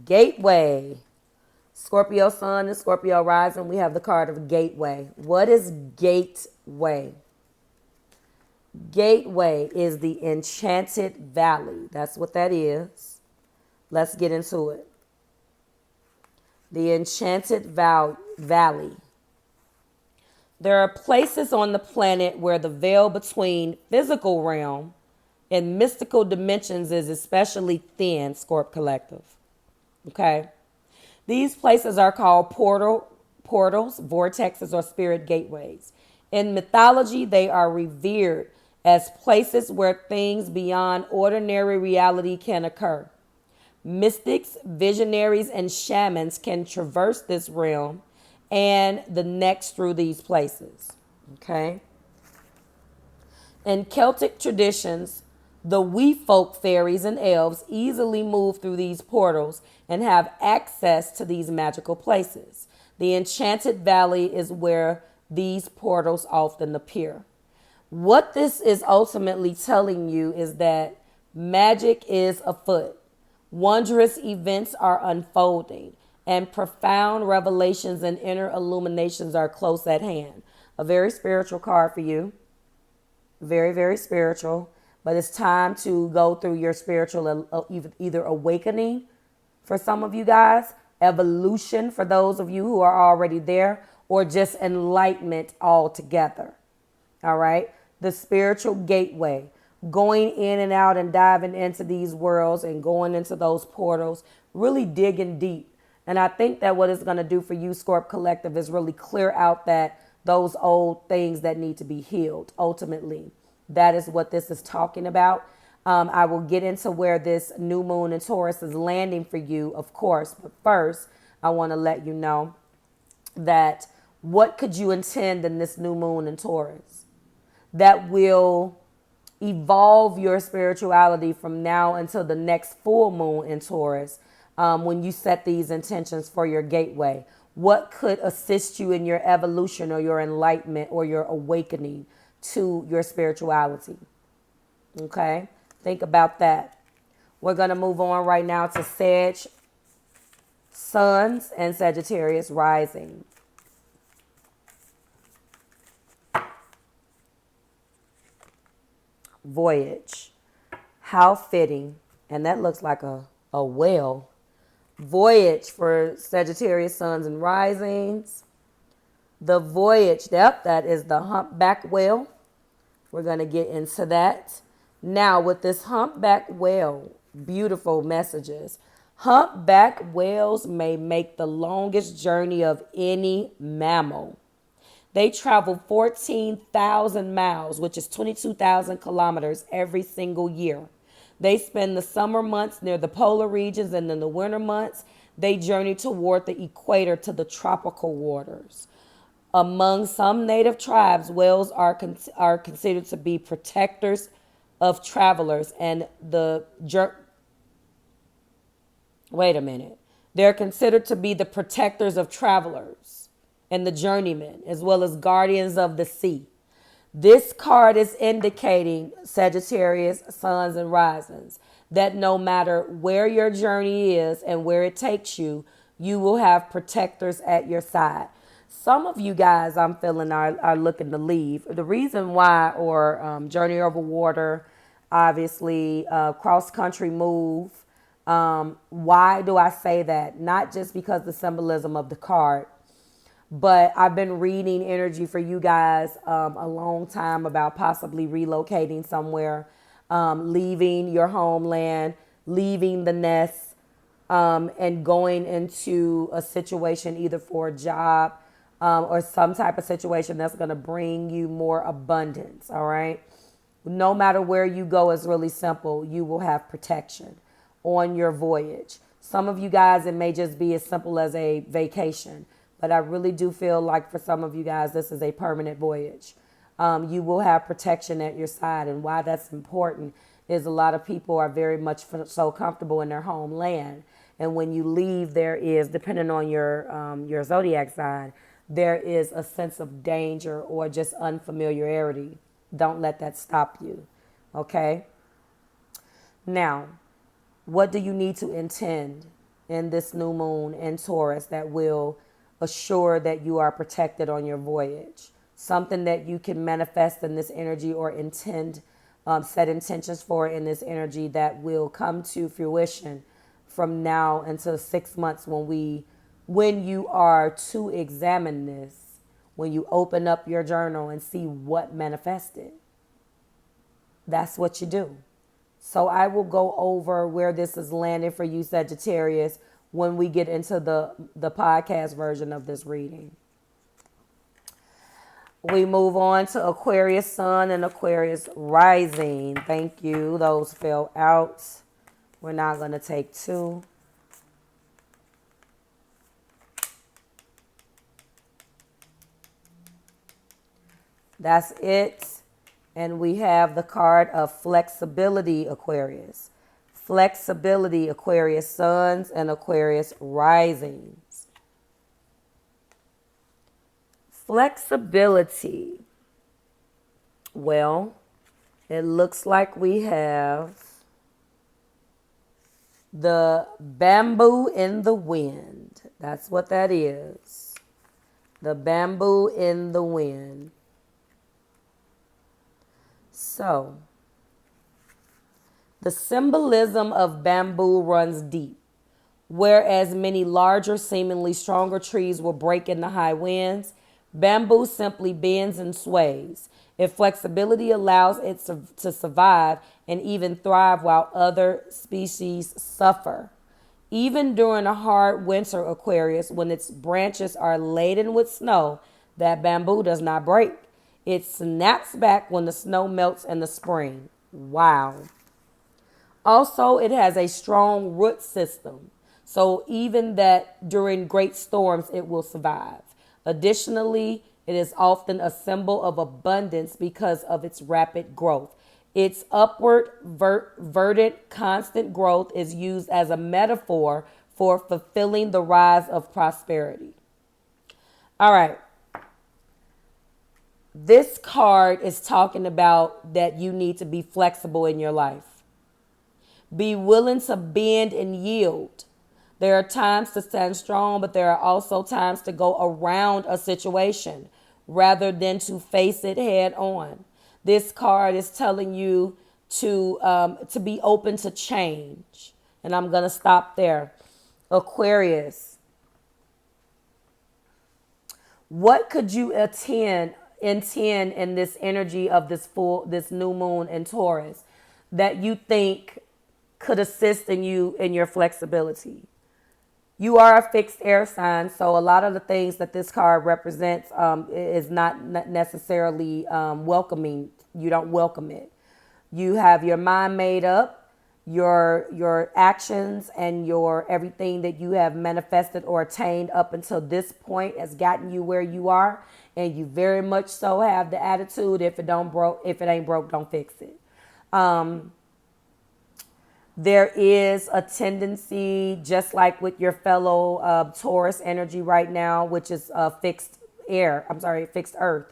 Gateway. Scorpio Sun and Scorpio Rising, we have the card of Gateway. What is Gateway? Gateway is the Enchanted Valley. That's what that is. Let's get into it. The Enchanted Valley. There are places on the planet where the veil between physical realm and mystical dimensions is especially thin, Scorp Collective. Okay? These places are called portals, vortexes, or spirit gateways. In mythology, they are revered as places where things beyond ordinary reality can occur. Mystics, visionaries, and shamans can traverse this realm and the next through these places. Okay? In Celtic traditions, the wee folk fairies and elves easily move through these portals and have access to these magical places. The Enchanted Valley is where these portals often appear. What this is ultimately telling you is that magic is afoot. Wondrous events are unfolding, and profound revelations and inner illuminations are close at hand. A very spiritual card for you. Very, very spiritual. But it's time to go through your spiritual either awakening for some of you guys, evolution for those of you who are already there, or just enlightenment altogether. All right? The spiritual gateway, going in and out and diving into these worlds and going into those portals, really digging deep. And I think that what it's going to do for you, Scorp Collective, is really clear out those old things that need to be healed. Ultimately, that is what this is talking about. I will get into where this new moon in Taurus is landing for you, of course. But first, I want to let you know that what could you intend in this new moon in Taurus that will evolve your spirituality from now until the next full moon in Taurus, when you set these intentions for your gateway? What could assist you in your evolution or your enlightenment or your awakening to your spirituality? Okay, think about that. We're going to move on right now to Sag Suns and Sagittarius Rising. Voyage. How fitting. And that looks like a whale. Voyage for Sagittarius Suns and Risings. The Voyage, that is the humpback whale. We're going to get into that. Now, with this humpback whale, beautiful messages. Humpback whales may make the longest journey of any mammal. They travel 14,000 miles, which is 22,000 kilometers every single year. They spend the summer months near the polar regions, and in the winter months, they journey toward the equator to the tropical waters. Among some native tribes, whales are considered to be protectors of travelers and wait a minute. They're considered to be the protectors of travelers and the journeymen, as well as guardians of the sea. This card is indicating, Sagittarius, suns, and risings, that no matter where your journey is and where it takes you, you will have protectors at your side. Some of you guys, I'm feeling, are looking to leave. The reason why, or journey over water, obviously, cross-country move. Why do I say that? Not just because the symbolism of the card, but I've been reading energy for you guys a long time about possibly relocating somewhere, leaving your homeland, leaving the nest, and going into a situation either for a job or some type of situation that's going to bring you more abundance, all right? No matter where you go, it's really simple. You will have protection on your voyage. Some of you guys, it may just be as simple as a vacation. But I really do feel like for some of you guys, this is a permanent voyage. You will have protection at your side. And why that's important is a lot of people are very much so comfortable in their homeland. And when you leave, there is, depending on your zodiac sign, there is a sense of danger or just unfamiliarity. Don't let that stop you. Okay? Now, what do you need to intend in this new moon in Taurus that will assure that you are protected on your voyage? Something that you can manifest in this energy or intend, set intentions for in this energy that will come to fruition from now until 6 months when you are to examine this, when you open up your journal and see what manifested. That's what you do. So I will go over where this is landing for you, Sagittarius, when we get into the podcast version of this reading. We move on to Aquarius sun and Aquarius rising. Thank you. Those fell out. We're not going to take two. That's it. And we have the card of flexibility, Aquarius. Flexibility, Aquarius suns and Aquarius risings. Flexibility. Well, it looks like we have the bamboo in the wind. That's what that is. The bamboo in the wind. So, the symbolism of bamboo runs deep. Whereas many larger, seemingly stronger trees will break in the high winds, bamboo simply bends and sways. Its flexibility allows it to survive and even thrive while other species suffer. Even during a hard winter, Aquarius, when its branches are laden with snow, that bamboo does not break. It snaps back when the snow melts in the spring. Wow. Also, it has a strong root system. So even that during great storms, it will survive. Additionally, it is often a symbol of abundance because of its rapid growth. Its upward verted constant growth is used as a metaphor for fulfilling the rise of prosperity. All right. This card is talking about that you need to be flexible in your life. Be willing to bend and yield. There are times to stand strong, but there are also times to go around a situation rather than to face it head on. This card is telling you to be open to change. And I'm going to stop there. Aquarius. What could you intend in this energy of this new moon in Taurus that you think could assist in your flexibility? You are a fixed air sign, so a lot of the things that this card represents is not necessarily welcoming. You don't welcome it. You have your mind made up. your actions and your everything that you have manifested or attained up until this point has gotten you where you are, and you very much so have the attitude, if it ain't broke, don't fix it. There is a tendency, just like with your fellow Taurus energy right now, which is fixed earth,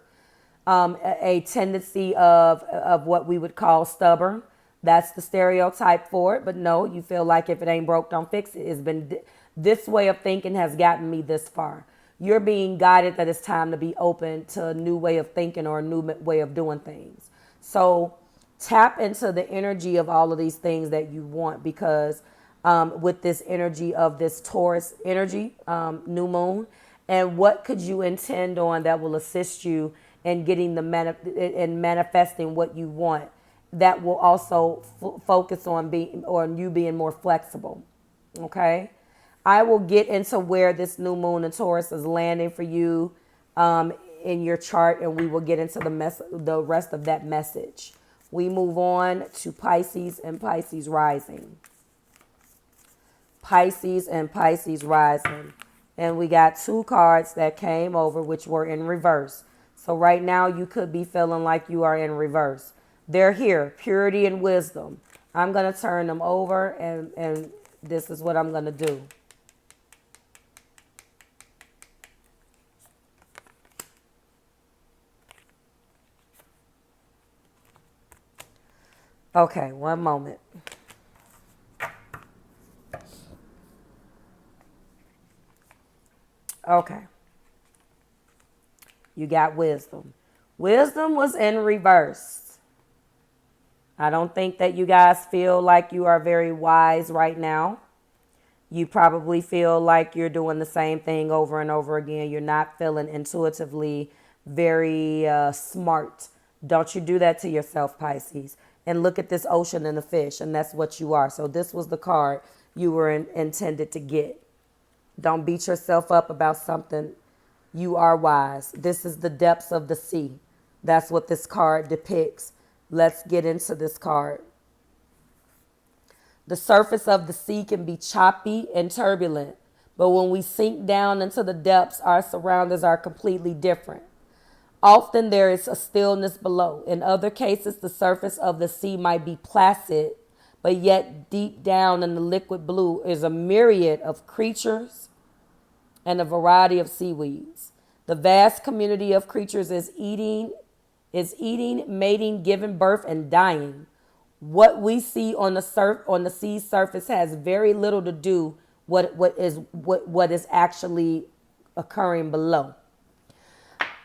a tendency of what we would call stubborn. That's the stereotype for it. But no, you feel like if it ain't broke, don't fix it. It's been this way of thinking has gotten me this far. You're being guided that it's time to be open to a new way of thinking or a new way of doing things. So tap into the energy of all of these things that you want, because with this energy of this Taurus energy, new moon, and what could you intend on that will assist you in getting in manifesting what you want, that will also focus on you being more flexible. Okay, I will get into where this new moon in Taurus is landing for you in your chart, and we will get into the rest of that message. We move on to Pisces and Pisces rising. Pisces and Pisces rising. And we got two cards that came over, which were in reverse. So right now you could be feeling like you are in reverse. They're here, purity and wisdom. I'm going to turn them over, and this is what I'm going to do. Okay, one moment. Okay. You got wisdom. Wisdom was in reverse. I don't think that you guys feel like you are very wise right now. You probably feel like you're doing the same thing over and over again. You're not feeling intuitively very smart. Don't you do that to yourself, Pisces. And look at this ocean and the fish, and that's what you are. So this was the card you were intended to get. Don't beat yourself up about something. You are wise. This is the depths of the sea. That's what this card depicts. Let's get into this card. The surface of the sea can be choppy and turbulent, but when we sink down into the depths, our surroundings are completely different. Often there is a stillness below. In other cases, the surface of the sea might be placid, but yet deep down in the liquid blue is a myriad of creatures and a variety of seaweeds. The vast community of creatures is eating, mating, giving birth, and dying. What we see on the sea's surface has very little to do what is actually occurring below.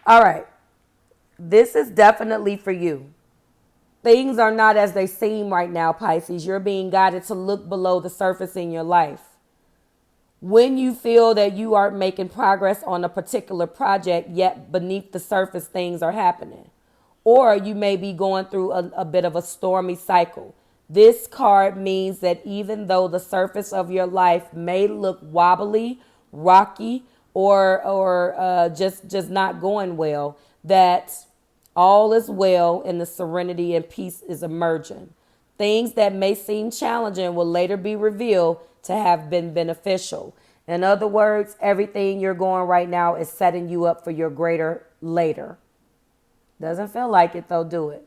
All right. This is definitely for you. Things are not as they seem right now, Pisces. You're being guided to look below the surface in your life. When you feel that you are making progress on a particular project, yet beneath the surface things are happening. Or you may be going through a bit of a stormy cycle. This card means that even though the surface of your life may look wobbly, rocky, or just not going well, that all is well and the serenity and peace is emerging. Things that may seem challenging will later be revealed to have been beneficial. In other words, everything you're going right now is setting you up for your greater later. Doesn't feel like it though, do it?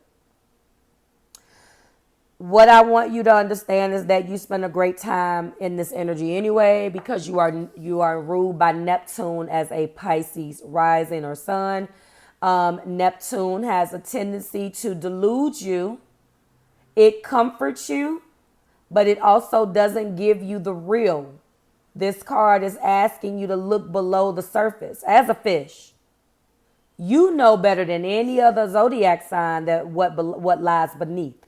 What I want you to understand is that you spend a great time in this energy anyway, because you are ruled by Neptune as a Pisces rising or sun. Neptune has a tendency to delude you. It comforts you, but it also doesn't give you the real. This card is asking you to look below the surface as a fish. You know better than any other zodiac sign that what lies beneath.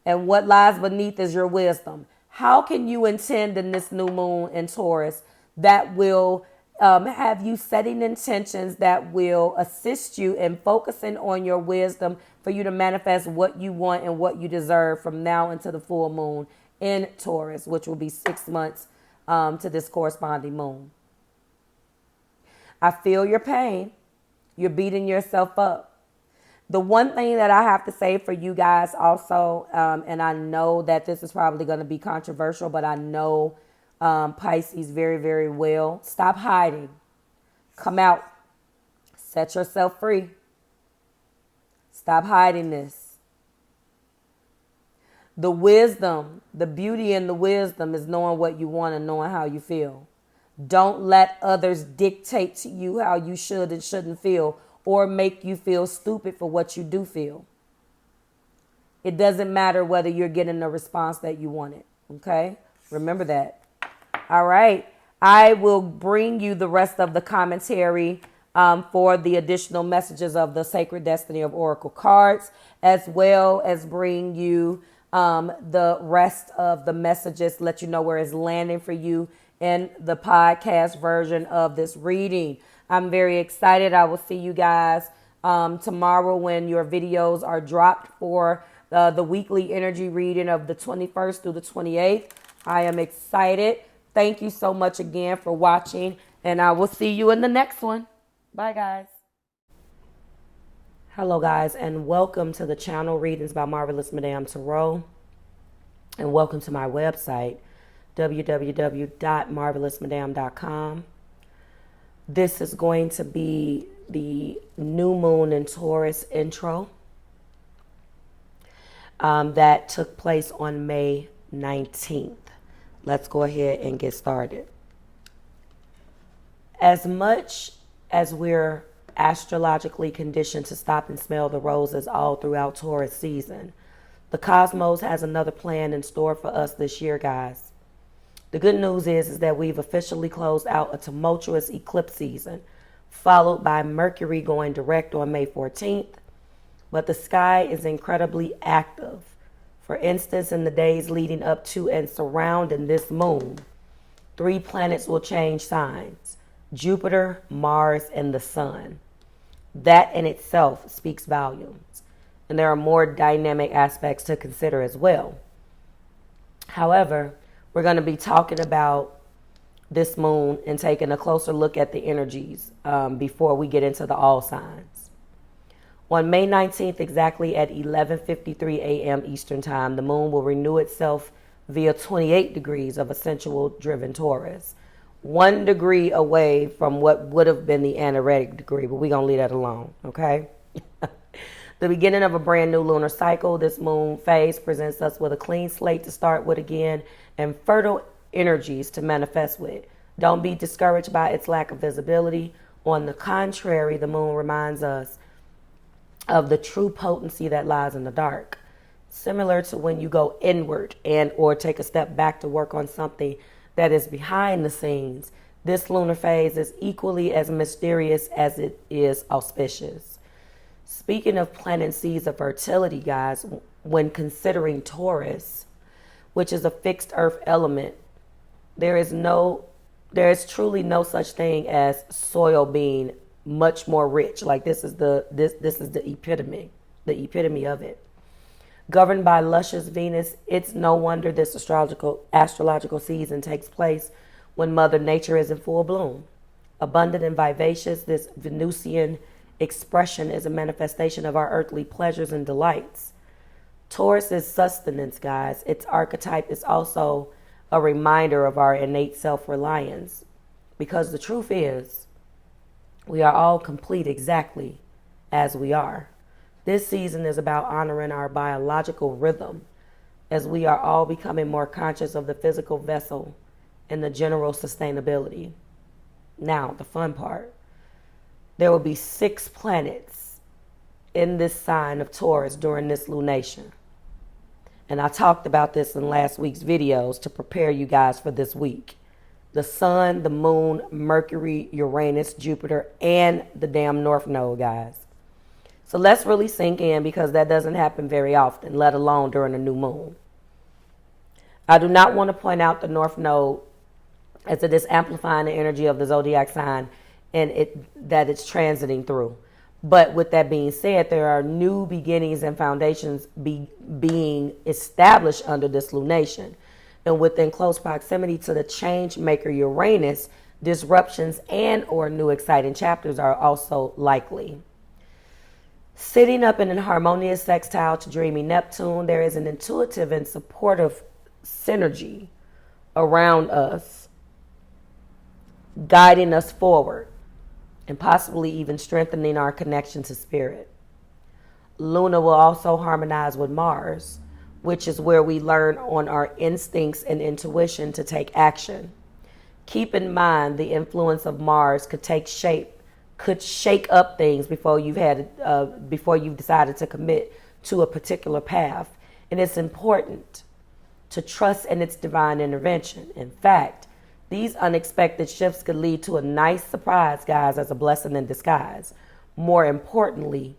And what lies beneath is your wisdom. How can you intend in this new moon in Taurus that will have you setting intentions that will assist you in focusing on your wisdom for you to manifest what you want and what you deserve from now into the full moon in Taurus, which will be 6 months to this corresponding moon. I feel your pain. You're beating yourself up. The one thing that I have to say for you guys also, and I know that this is probably going to be controversial, but I know Pisces very, very well. Stop hiding. Come out. Set yourself free. Stop hiding this. The wisdom, the beauty and the wisdom is knowing what you want and knowing how you feel. Don't let others dictate to you how you should and shouldn't feel, or make you feel stupid for what you do feel. It doesn't matter whether you're getting the response that you wanted. Okay? Remember that. All right. I will bring you the rest of the commentary for the additional messages of the Sacred Destiny of Oracle cards, as well as bring you the rest of the messages, let you know where it's landing for you in the podcast version of this reading. I'm very excited. I will see you guys tomorrow when your videos are dropped for the weekly energy reading of the 21st through the 28th. I am excited. Thank you so much again for watching, and I will see you in the next one. Bye, guys. Hello, guys, and welcome to the channel Readings by Marvelous Madame Tarot, and welcome to my website, www.marvelousmadame.com. This is going to be the new moon in Taurus intro that took place on May 19th. Let's go ahead and get started. As much as we're astrologically conditioned to stop and smell the roses all throughout Taurus season, the cosmos has another plan in store for us this year, guys. The good news is that we've officially closed out a tumultuous eclipse season, followed by Mercury going direct on May 14th. But the sky is incredibly active. For instance, in the days leading up to and surrounding this moon, 3 planets will change signs: Jupiter, Mars, and the Sun. That in itself speaks volumes. And there are more dynamic aspects to consider as well. However, we're going to be talking about this moon and taking a closer look at the energies before we get into the all signs. On May 19th, exactly at 11:53 a.m. Eastern Time, the moon will renew itself via 28 degrees of a sensual-driven Taurus, 1 degree away from what would have been the anaretic degree, but we're going to leave that alone, okay? The beginning of a brand new lunar cycle, this moon phase presents us with a clean slate to start with again and fertile energies to manifest with. Don't be discouraged by its lack of visibility. On the contrary, the moon reminds us of the true potency that lies in the dark. Similar to when you go inward and or take a step back to work on something that is behind the scenes, this lunar phase is equally as mysterious as it is auspicious. Speaking of planting seeds of fertility, guys, when considering Taurus, which is a fixed earth element, there is truly no such thing as soil being much more rich. Like this is the epitome of it. Governed by luscious Venus, it's no wonder this astrological season takes place when Mother Nature is in full bloom. Abundant and vivacious, this Venusian expression is a manifestation of our earthly pleasures and delights. Taurus is sustenance, guys. Its archetype is also a reminder of our innate self-reliance, because the truth is, we are all complete exactly as we are. This season is about honoring our biological rhythm, as we are all becoming more conscious of the physical vessel and the general sustainability. Now, the fun part. There will be 6 planets in this sign of Taurus during this lunation. And I talked about this in last week's videos to prepare you guys for this week. The Sun, the Moon, Mercury, Uranus, Jupiter, and the damn North Node, guys. So let's really sink in, because that doesn't happen very often, let alone during a new moon. I do not want to point out the North Node as it is amplifying the energy of the zodiac sign and that it's transiting through. But with that being said, there are new beginnings and foundations being established under this lunation. And within close proximity to the change maker Uranus, disruptions and or new exciting chapters are also likely. Sitting up in an harmonious sextile to dreamy Neptune, there is an intuitive and supportive synergy around us, guiding us forward and possibly even strengthening our connection to spirit. Luna will also harmonize with Mars, which is where we learn on our instincts and intuition to take action. Keep in mind the influence of Mars could shake up things before you've decided to commit to a particular path. And it's important to trust in its divine intervention. In fact, these unexpected shifts could lead to a nice surprise, guys, as a blessing in disguise. More importantly,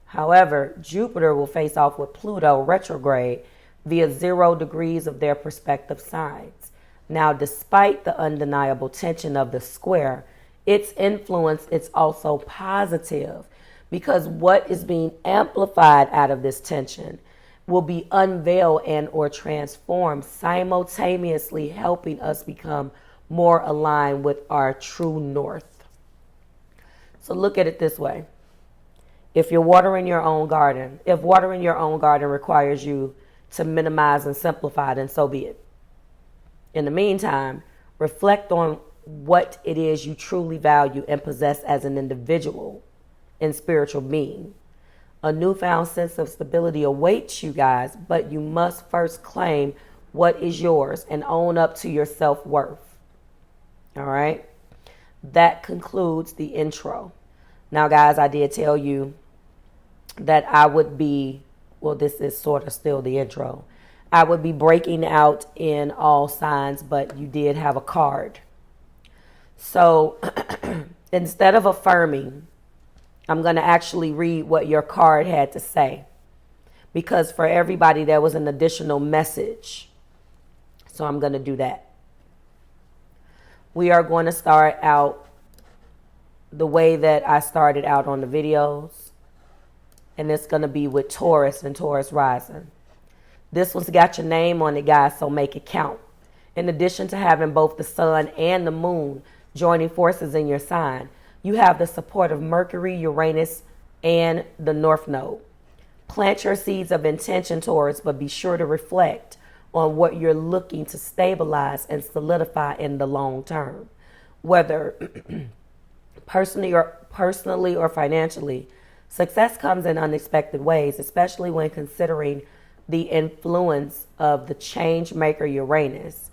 however, Jupiter will face off with Pluto retrograde via 0 degrees of their respective signs. Now, despite the undeniable tension of the square, its influence is also positive, because what is being amplified out of this tension will be unveiled and or transformed, simultaneously helping us become more aligned with our true north. So look at it this way. If watering your own garden requires you to minimize and simplify, then so be it. In the meantime, reflect on what it is you truly value and possess as an individual and spiritual being. A newfound sense of stability awaits you guys, but you must first claim what is yours and own up to your self-worth. All right? That concludes the intro. Now, guys, I did tell you that I would be, well, this is sort of still the intro. I would be breaking out in all signs, but you did have a card. So instead of affirming, I'm going to actually read what your card had to say, because for everybody there was an additional message. So I'm going to do that. We are going to start out the way that I started out on the videos, and it's going to be with Taurus and Taurus rising. This one's got your name on it, guys, so make it count. In addition to having both the sun and the moon joining forces in your sign, you have the support of Mercury, Uranus, and the North Node. Plant your seeds of intention, Taurus, but be sure to reflect on what you're looking to stabilize and solidify in the long term. Whether personally or financially, success comes in unexpected ways, especially when considering the influence of the change maker Uranus,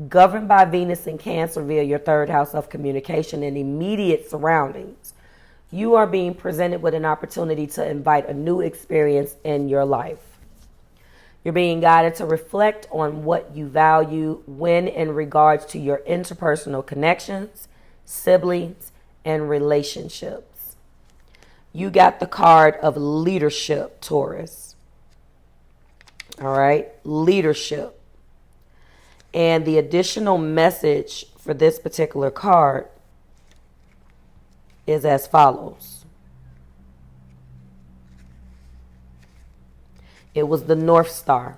governed by Venus in Cancer via your third house of communication and immediate surroundings. You are being presented with an opportunity to invite a new experience in your life. You're being guided to reflect on what you value when in regards to your interpersonal connections, siblings, and relationships. You got the card of leadership, Taurus. All right, leadership. And the additional message for this particular card is as follows. It was the North Star.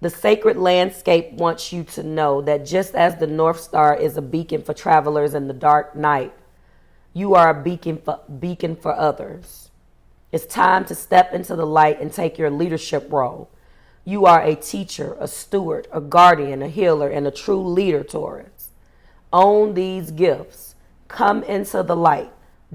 The sacred landscape wants you to know that just as the North Star is a beacon for travelers in the dark night, you are a beacon for others. It's time to step into the light and take your leadership role. You are a teacher, a steward, a guardian, a healer, and a true leader, Taurus. Own these gifts. Come into the light.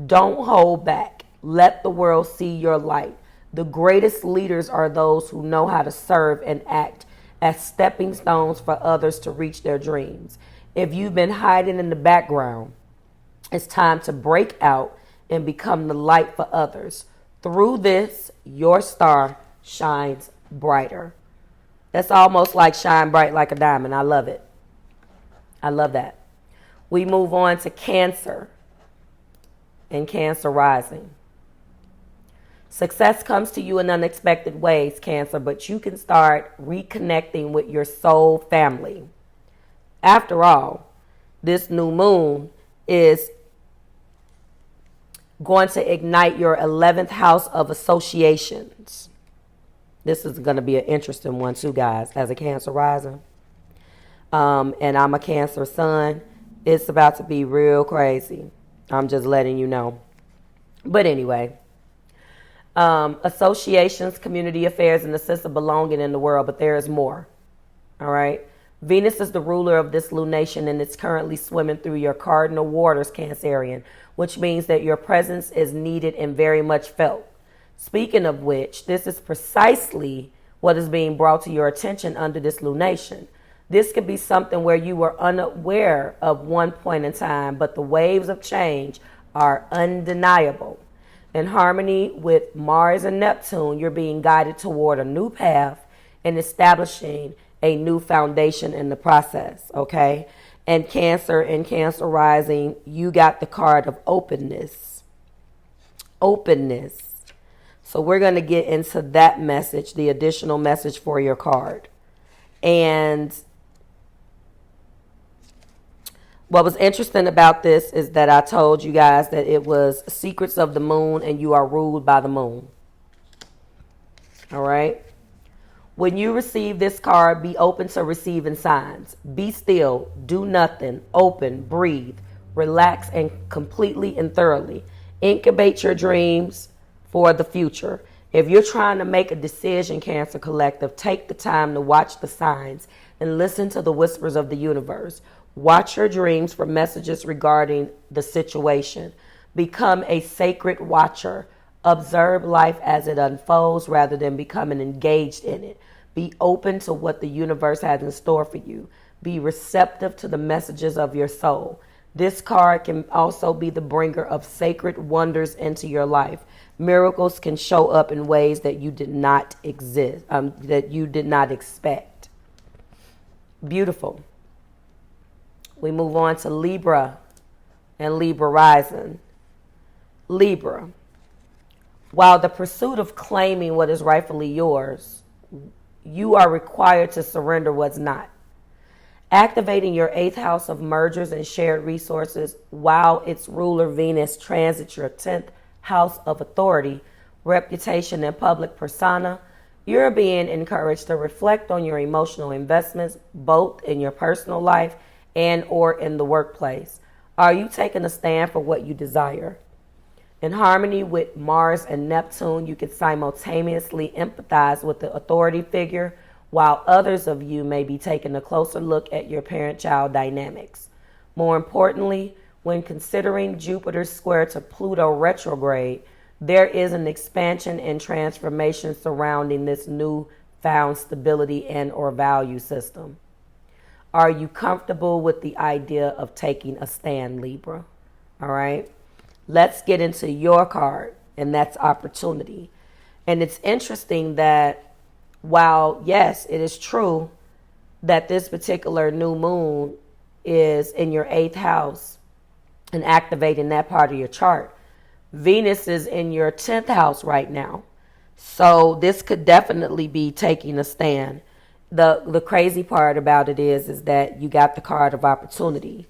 Don't hold back. Let the world see your light. The greatest leaders are those who know how to serve and act as stepping stones for others to reach their dreams. If you've been hiding in the background, it's time to break out and become the light for others. Through this, your star shines brighter. That's almost like shine bright like a diamond. I love it. I love that. We move on to Cancer and Cancer rising. Success comes to you in unexpected ways, Cancer, but you can start reconnecting with your soul family. After all, this new moon is going to ignite your 11th house of associations. This is going to be an interesting one too, guys, as a Cancer rising. And I'm a Cancer sun. It's about to be real crazy. I'm just letting you know. But anyway, Associations, community affairs, and a sense of belonging in the world, but there is more. All right. Venus is the ruler of this lunation, and it's currently swimming through your cardinal waters, Cancerian, which means that your presence is needed and very much felt. Speaking of which, this is precisely what is being brought to your attention under this lunation. This could be something where you were unaware of one point in time, but the waves of change are undeniable. In harmony with Mars and Neptune, you're being guided toward a new path and establishing a new foundation in the process, okay? And Cancer and Cancer rising, you got the card of openness. Openness. So we're going to get into that message, the additional message for your card. And what was interesting about this is that I told you guys that it was secrets of the moon and you are ruled by the moon. All right. When you receive this card, be open to receiving signs. Be still, do nothing, open, breathe, relax, and completely and thoroughly incubate your dreams for the future. If you're trying to make a decision, Cancer Collective, take the time to watch the signs and listen to the whispers of the universe. Watch your dreams for messages regarding the situation. Become a sacred watcher. Observe life as it unfolds rather than becoming engaged in it. Be open to what the universe has in store for you. Be receptive to the messages of your soul. This card can also be the bringer of sacred wonders into your life. Miracles can show up in ways that you did not expect. Beautiful. We move on to Libra and Libra rising. Libra. While the pursuit of claiming what is rightfully yours, you are required to surrender what's not. Activating your 8th house of mergers and shared resources while its ruler Venus transits your 10th house of authority, reputation, and public persona, you're being encouraged to reflect on your emotional investments, both in your personal life and or in the workplace. Are you taking a stand for what you desire? In harmony with Mars and Neptune, you can simultaneously empathize with the authority figure, while others of you may be taking a closer look at your parent-child dynamics. More importantly, when considering Jupiter's square to Pluto retrograde, there is an expansion and transformation surrounding this newfound stability and or value system. Are you comfortable with the idea of taking a stand, Libra? All right. Let's get into your card, and that's opportunity. And it's interesting that while, yes, it is true that this particular new moon is in your 8th house and activating that part of your chart, Venus is in your 10th house right now. So this could definitely be taking a stand. The crazy part about it is that you got the card of opportunity.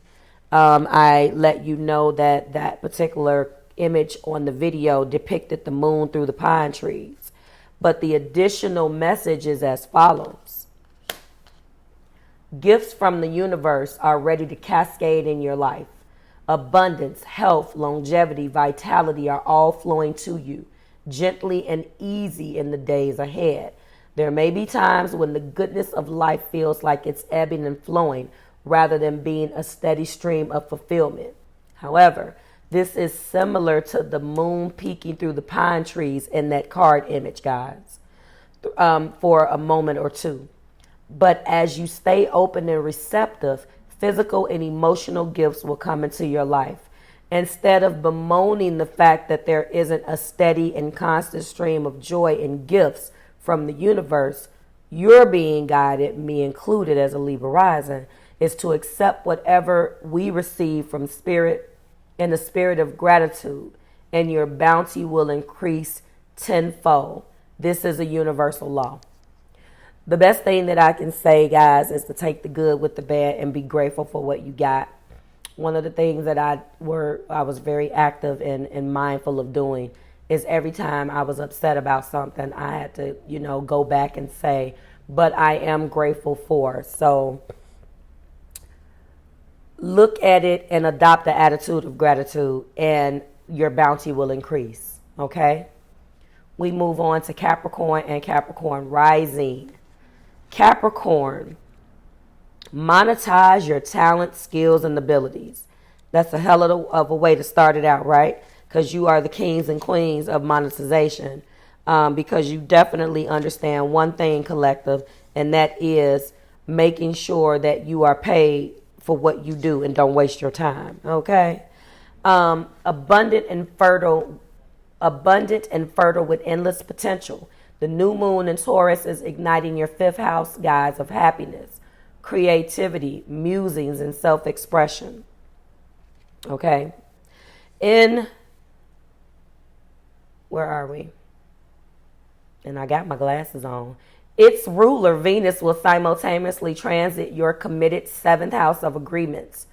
I let you know that that particular image on the video depicted the moon through the pine trees. But the additional message is as follows. Gifts from the universe are ready to cascade in your life. Abundance, health, longevity, vitality are all flowing to you, gently and easy in the days ahead. There may be times when the goodness of life feels like it's ebbing and flowing, rather than being a steady stream of fulfillment. However, this is similar to the moon peeking through the pine trees in that card image, guys, for a moment or two. But as you stay open and receptive, physical and emotional gifts will come into your life. Instead of bemoaning the fact that there isn't a steady and constant stream of joy and gifts from the universe, you're being guided, me included as a Libra rising, is to accept whatever we receive from spirit in the spirit of gratitude, and your bounty will increase tenfold. This is a universal law. The best thing that I can say, guys, is to take the good with the bad and be grateful for what you got. One of the things that I was very active and mindful of doing is every time I was upset about something, I had to, go back and say, but I am grateful for. So look at it and adopt the attitude of gratitude, and your bounty will increase, okay? we move on to Capricorn and Capricorn rising. Capricorn, monetize your talent, skills, and abilities. That's a hell of a way to start it out, right? Because you are the kings and queens of monetization. Because you definitely understand one thing, collective, and that is making sure that you are paid for what you do and don't waste your time. Okay. Abundant and fertile with endless potential. The new moon in Taurus is igniting your fifth house, guys, of happiness, creativity, musings, and self-expression. Okay. Where are we? And I got my glasses on. Its ruler, Venus, will simultaneously transit your committed seventh house of agreements,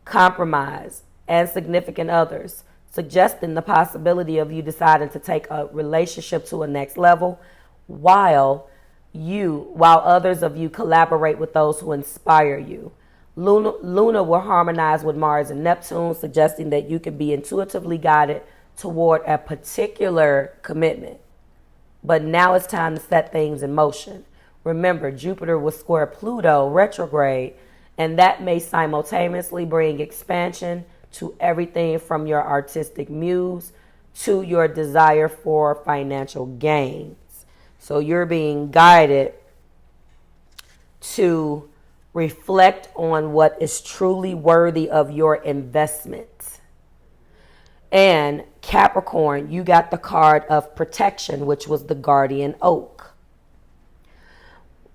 compromise, and significant others, suggesting the possibility of you deciding to take a relationship to a next level while others of you collaborate with those who inspire you. Luna will harmonize with Mars and Neptune, suggesting that you can be intuitively guided toward a particular commitment. But now it's time to set things in motion. Remember, Jupiter will square Pluto retrograde, and that may simultaneously bring expansion to everything from your artistic muse to your desire for financial gains. So you're being guided to reflect on what is truly worthy of your investment. And Capricorn, you got the card of protection, which was the guardian oak.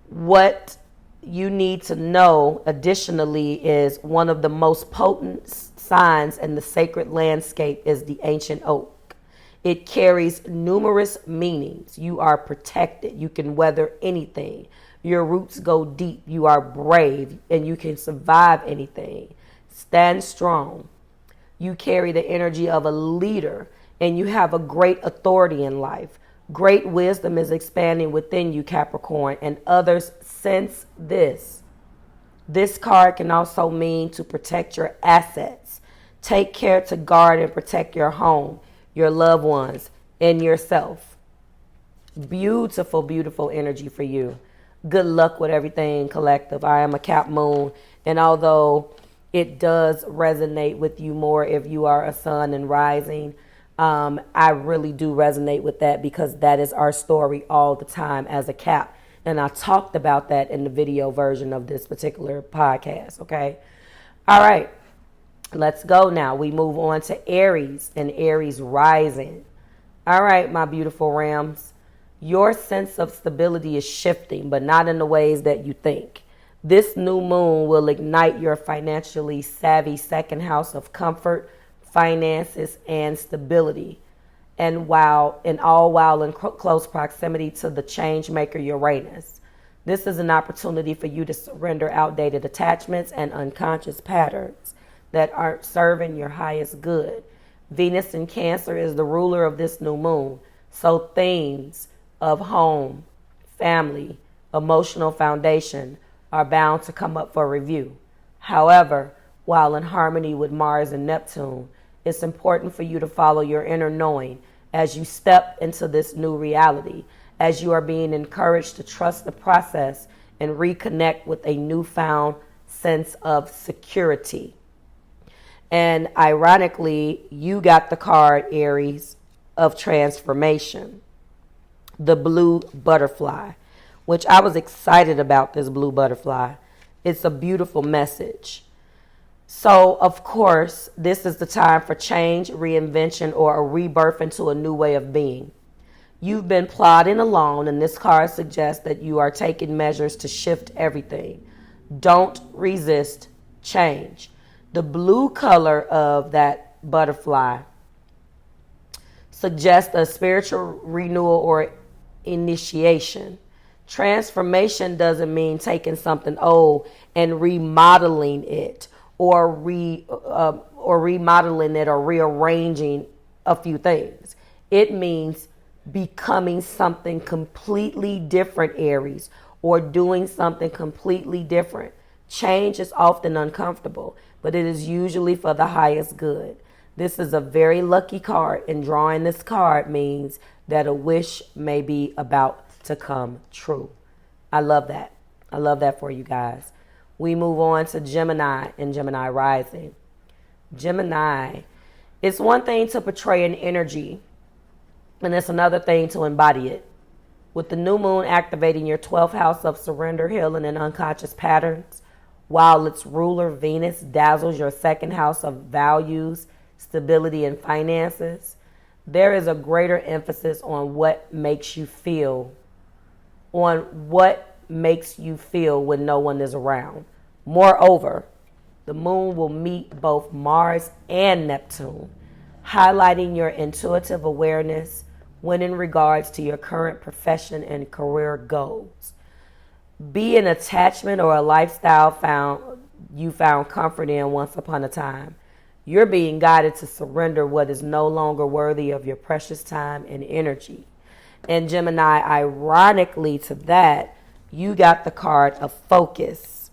What you need to know additionally is one of the most potent signs in the sacred landscape is the ancient oak. It carries numerous meanings. You are protected. You can weather anything. Your roots go deep. You are brave and you can survive anything. Stand strong. You carry the energy of a leader and you have a great authority in life. Great wisdom is expanding within you, Capricorn, and others sense this. This card can also mean to protect your assets. Take care to guard and protect your home, your loved ones, and yourself. Beautiful, beautiful energy for you. Good luck with everything, collective. I am a Cap Moon, and although it does resonate with you more if you are a sun and rising, I really do resonate with that because that is our story all the time as a Cap. And I talked about that in the video version of this particular podcast, okay? All right, let's go now. We move on to Aries and Aries rising. All right, my beautiful Rams. Your sense of stability is shifting, but not in the ways that you think. This new moon will ignite your financially savvy second house of comfort, finances, and stability. And while in close proximity to the change maker Uranus. This is an opportunity for you to surrender outdated attachments and unconscious patterns that aren't serving your highest good. Venus in Cancer is the ruler of this new moon. So themes of home, family, emotional foundation are bound to come up for review. However, while in harmony with Mars and Neptune, it's important for you to follow your inner knowing as you step into this new reality, as you are being encouraged to trust the process and reconnect with a newfound sense of security. And ironically, you got the card, Aries, of transformation, the blue butterfly, which I was excited about this blue butterfly. It's a beautiful message. So, of course, this is the time for change, reinvention, or a rebirth into a new way of being. You've been plodding along, and this card suggests that you are taking measures to shift everything. Don't resist change. The blue color of that butterfly suggests a spiritual renewal or initiation. Transformation doesn't mean taking something old and remodeling it or remodeling it or rearranging a few things. It means becoming something completely different, Aries, or doing something completely different. Change is often uncomfortable, but it is usually for the highest good. This is a very lucky card, and drawing this card means that a wish may be about to come true. I love that. I love that for you guys. We move on to Gemini and Gemini rising. Gemini, it's one thing to portray an energy, and it's another thing to embody it. With the new moon activating your 12th house of surrender, healing, and unconscious patterns, while its ruler, Venus, dazzles your second house of values, stability, and finances, there is a greater emphasis on what makes you feel, when no one is around. Moreover, the moon will meet both Mars and Neptune, highlighting your intuitive awareness when in regards to your current profession and career goals. Be an attachment or a lifestyle you found comfort in once upon a time. You're being guided to surrender what is no longer worthy of your precious time and energy. And Gemini, ironically to that, you got the card of focus.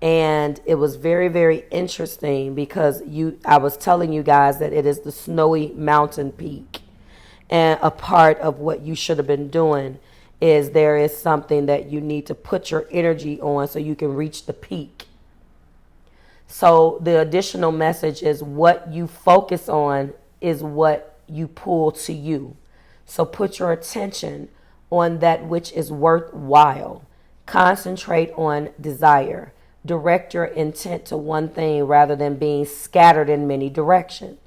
And it was very, very interesting because I was telling you guys that it is the snowy mountain peak. And a part of what you should have been doing is there is something that you need to put your energy on so you can reach the peak. So the additional message is what you focus on is what you pull to you. So put your attention on that which is worthwhile. Concentrate on desire. Direct your intent to one thing rather than being scattered in many directions.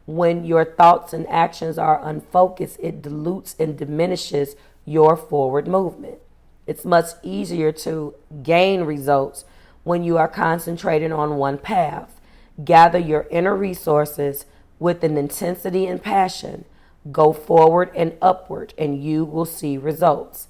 When your thoughts and actions are unfocused, it dilutes and diminishes your forward movement. It's much easier to gain results when you are concentrated on one path. Gather your inner resources with an intensity and passion. Go forward and upward, and you will see results.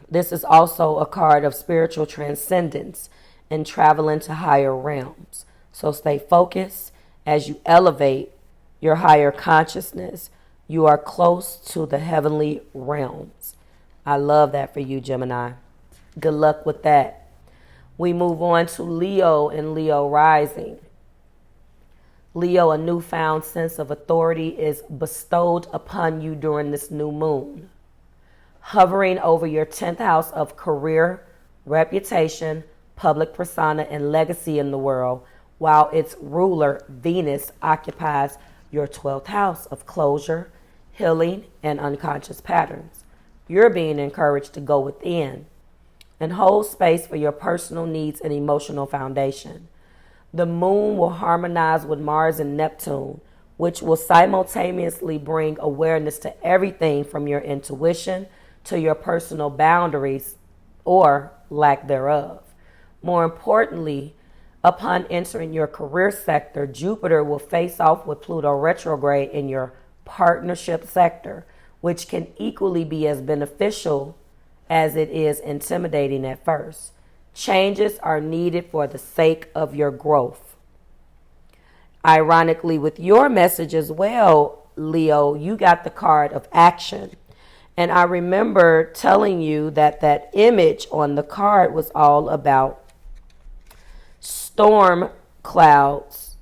This is also a card of spiritual transcendence and travel into higher realms. So stay focused. As you elevate your higher consciousness, you are close to the heavenly realms. I love that for you, Gemini. Good luck with that. We move on to Leo and Leo rising. Leo, a newfound sense of authority is bestowed upon you during this new moon, hovering over your 10th house of career, reputation, public persona, and legacy in the world, while its ruler, Venus, occupies your 12th house of closure, healing, and unconscious patterns. You're being encouraged to go within and hold space for your personal needs and emotional foundation. The moon will harmonize with Mars and Neptune, which will simultaneously bring awareness to everything from your intuition to your personal boundaries or lack thereof. More importantly, upon entering your career sector, Jupiter will face off with Pluto retrograde in your partnership sector, which can equally be as beneficial as it is intimidating at first. Changes are needed for the sake of your growth. Ironically, with your message as well, Leo, you got the card of action. And I remember telling you that that image on the card was all about storm clouds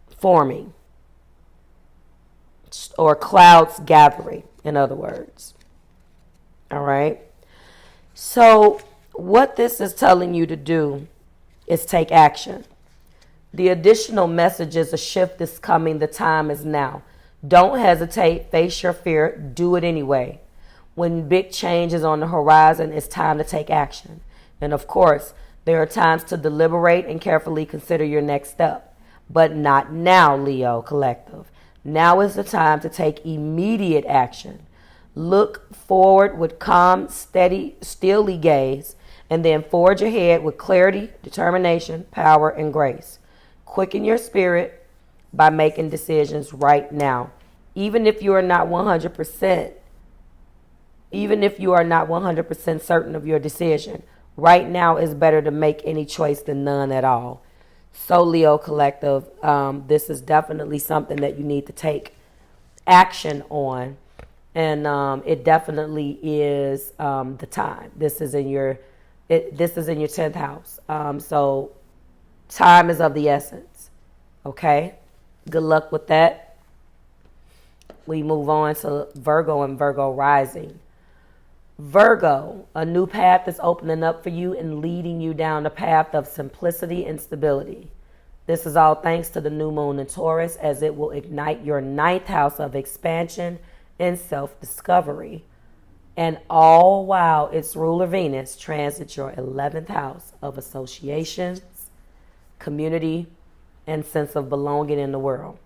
forming, or clouds gathering, in other words. All right. So what this is telling you to do is take action. The additional message is a shift is coming. The time is now. Don't hesitate. Face your fear. Do it anyway. When big change is on the horizon, it's time to take action. And of course, there are times to deliberate and carefully consider your next step. But not now, Leo Collective. Now is the time to take immediate action. Look forward with calm, steady, steely gaze, and then forge ahead with clarity, determination, power, and grace. Quicken your spirit by making decisions right now. Even if you are not 100%, certain of your decision, right now is better to make any choice than none at all. So Leo Collective, this is definitely something that you need to take action on. And it definitely is the time. This is in your 10th house. So Time is of the essence. Okay? Good luck with that. We move on to Virgo and Virgo rising. Virgo, a new path is opening up for you and leading you down the path of simplicity and stability. This is all thanks to the new moon in Taurus, as it will ignite your ninth house of expansion and self-discovery. And all while its ruler Venus transits your 11th house of associations, community, and sense of belonging in the world.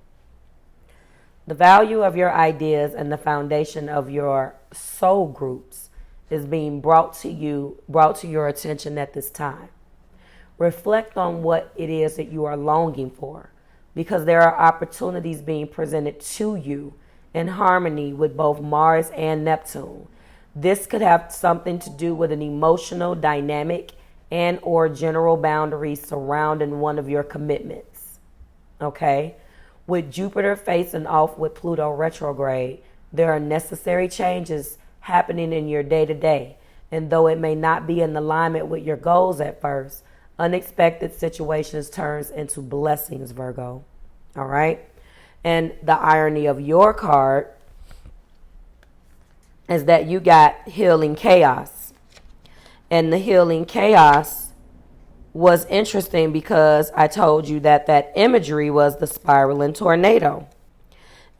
The value of your ideas and the foundation of your soul groups is being brought to your attention at this time. Reflect on what it is that you are longing for, because there are opportunities being presented to you in harmony with both Mars and Neptune. This could have something to do with an emotional dynamic and or general boundaries surrounding one of your commitments. Okay? With Jupiter facing off with Pluto retrograde, there are necessary changes happening in your day-to-day. And though it may not be in alignment with your goals at first, unexpected situations turns into blessings, Virgo. All right? And the irony of your card is that you got healing chaos. And the healing chaos was interesting because I told you that imagery was the spiraling tornado.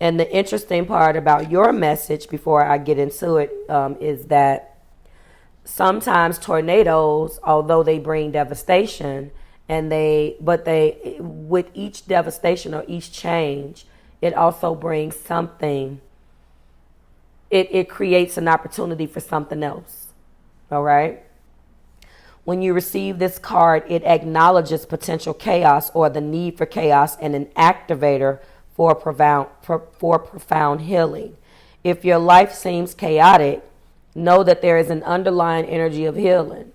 And the interesting part about your message, before I get into it, is that sometimes tornadoes, although they bring devastation, with each devastation or each change, it also brings something. It creates an opportunity for something else. All right. When you receive this card, it acknowledges potential chaos or the need for chaos and an activator for profound healing. If your life seems chaotic, know that there is an underlying energy of healing.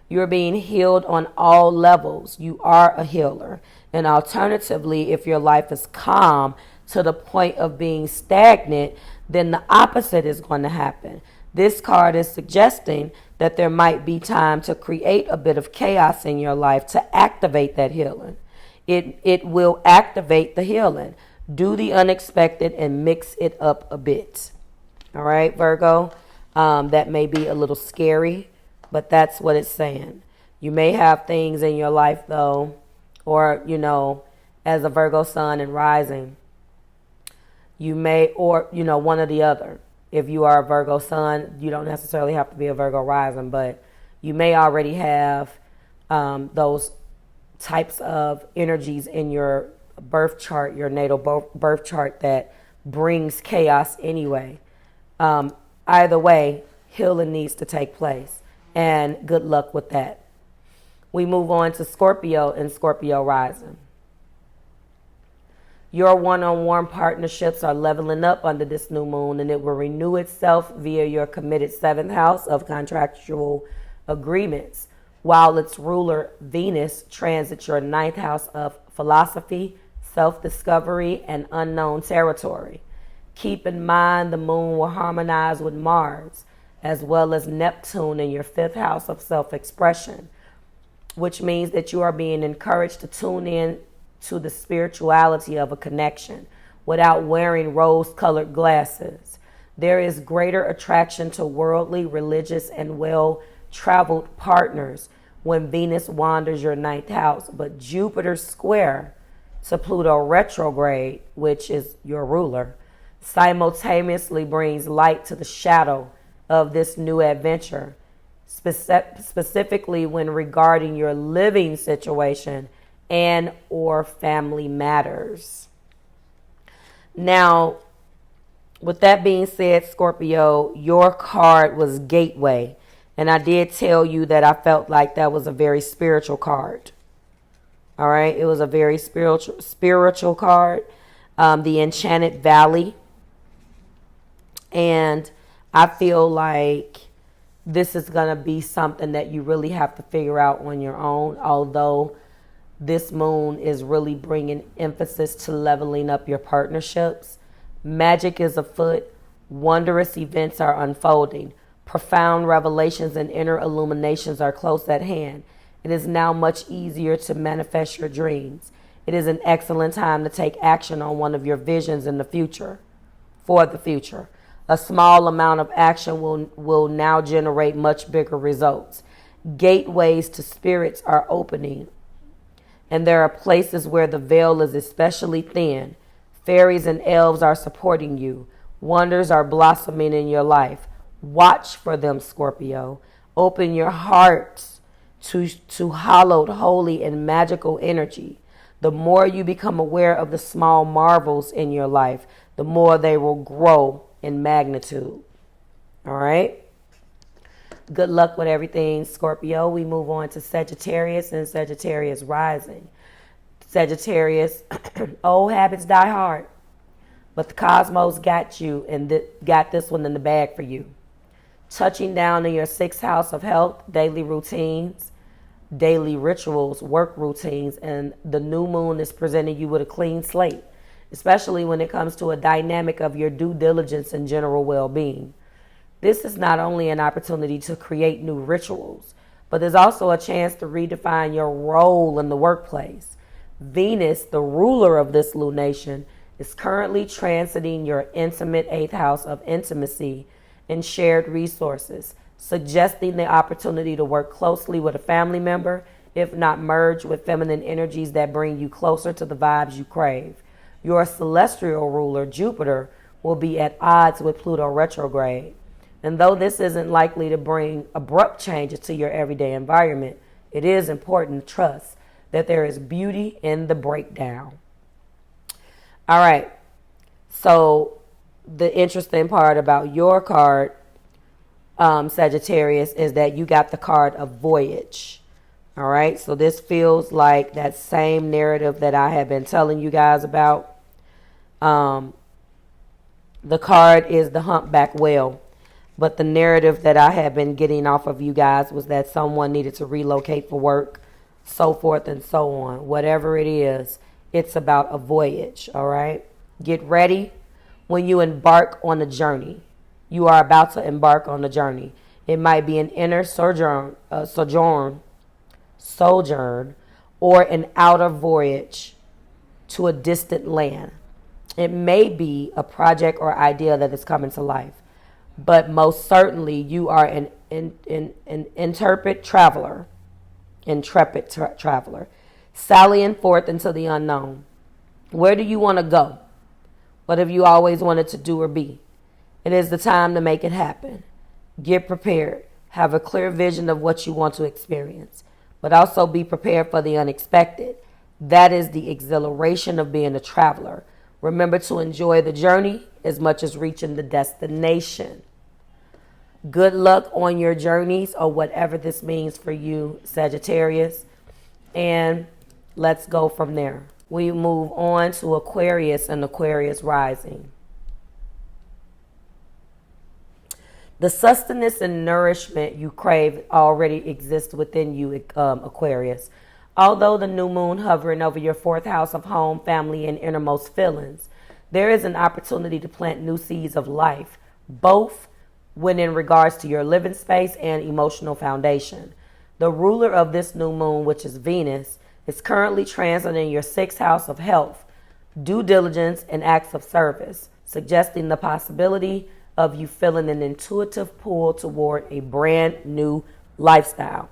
You're being healed on all levels. You are a healer. And alternatively, if your life is calm to the point of being stagnant, then the opposite is going to happen. This card is suggesting that there might be time to create a bit of chaos in your life to activate that healing. It will activate the healing. Do the unexpected and mix it up a bit. All right, Virgo? That may be a little scary, but that's what it's saying. You may have things in your life, though, or, as a Virgo sun and rising, you may, or, one or the other. If you are a Virgo sun, you don't necessarily have to be a Virgo rising, but you may already have those types of energies in your birth chart, your natal birth chart, that brings chaos anyway. Either way, healing needs to take place, and good luck with that. We move on to Scorpio and Scorpio rising. Your one-on-one partnerships are leveling up under this new moon, and it will renew itself via your committed 7th house of contractual agreements, while its ruler Venus transits your 9th house of philosophy, self-discovery, and unknown territory. Keep in mind the moon will harmonize with Mars, as well as Neptune in your 5th house of self-expression, which means that you are being encouraged to tune in to the spirituality of a connection without wearing rose-colored glasses. There is greater attraction to worldly, religious, and well-traveled partners when Venus wanders your 9th house, but Jupiter square to Pluto retrograde, which is your ruler, simultaneously brings light to the shadow of this new adventure, specifically when regarding your living situation and or family matters. Now, with that being said, Scorpio, your card was Gateway. And I did tell you that I felt like that was a very spiritual card. All right. It was a very spiritual card. The Enchanted Valley. And I feel like this is going to be something that you really have to figure out on your own. Although this moon is really bringing emphasis to leveling up your partnerships. Magic is afoot. Wondrous events are unfolding. Profound revelations and inner illuminations are close at hand. It is now much easier to manifest your dreams. It is an excellent time to take action on one of your visions in the future, for the future. A small amount of action will now generate much bigger results. Gateways to spirits are opening, and there are places where the veil is especially thin. Fairies and elves are supporting you. Wonders are blossoming in your life. Watch for them, Scorpio. Open your hearts to hallowed, holy, and magical energy. The more you become aware of the small marvels in your life, the more they will grow in magnitude. All right? Good luck with everything, Scorpio. We move on to Sagittarius and Sagittarius rising. Sagittarius, old habits die hard, but the cosmos got you and got this one in the bag for you. Touching down in your 6th house of health, daily routines, daily rituals, work routines, and the new moon is presenting you with a clean slate, especially when it comes to a dynamic of your due diligence and general well-being. This is not only an opportunity to create new rituals, but there's also a chance to redefine your role in the workplace. Venus, the ruler of this lunation, is currently transiting your intimate 8th house of intimacy and shared resources, suggesting the opportunity to work closely with a family member, if not merge with feminine energies that bring you closer to the vibes you crave. Your celestial ruler, Jupiter, will be at odds with Pluto retrograde. And though this isn't likely to bring abrupt changes to your everyday environment, it is important to trust that there is beauty in the breakdown. All right. So the interesting part about your card, Sagittarius, is that you got the card of Voyage. All right. So this feels like that same narrative that I have been telling you guys about. The card is the humpback whale. But the narrative that I have been getting off of you guys was that someone needed to relocate for work, so forth and so on. Whatever it is, it's about a voyage, all right? Get ready when you embark on a journey. You are about to embark on a journey. It might be an inner sojourn, or an outer voyage to a distant land. It may be a project or idea that is coming to life. But most certainly you are an intrepid traveler, sallying forth into the unknown. Where do you want to go? What have you always wanted to do or be? It is the time to make it happen. Get prepared. Have a clear vision of what you want to experience, but also be prepared for the unexpected. That is the exhilaration of being a traveler. Remember to enjoy the journey as much as reaching the destination. Good luck on your journeys, or whatever this means for you, Sagittarius. And let's go from there. We move on to Aquarius and Aquarius rising. The sustenance and nourishment you crave already exists within you, Aquarius. Although the new moon hovering over your 4th house of home, family, and innermost feelings, there is an opportunity to plant new seeds of life, both when in regards to your living space and emotional foundation. The ruler of this new moon, which is Venus, is currently transiting your 6th house of health, due diligence, and acts of service, suggesting the possibility of you feeling an intuitive pull toward a brand new lifestyle,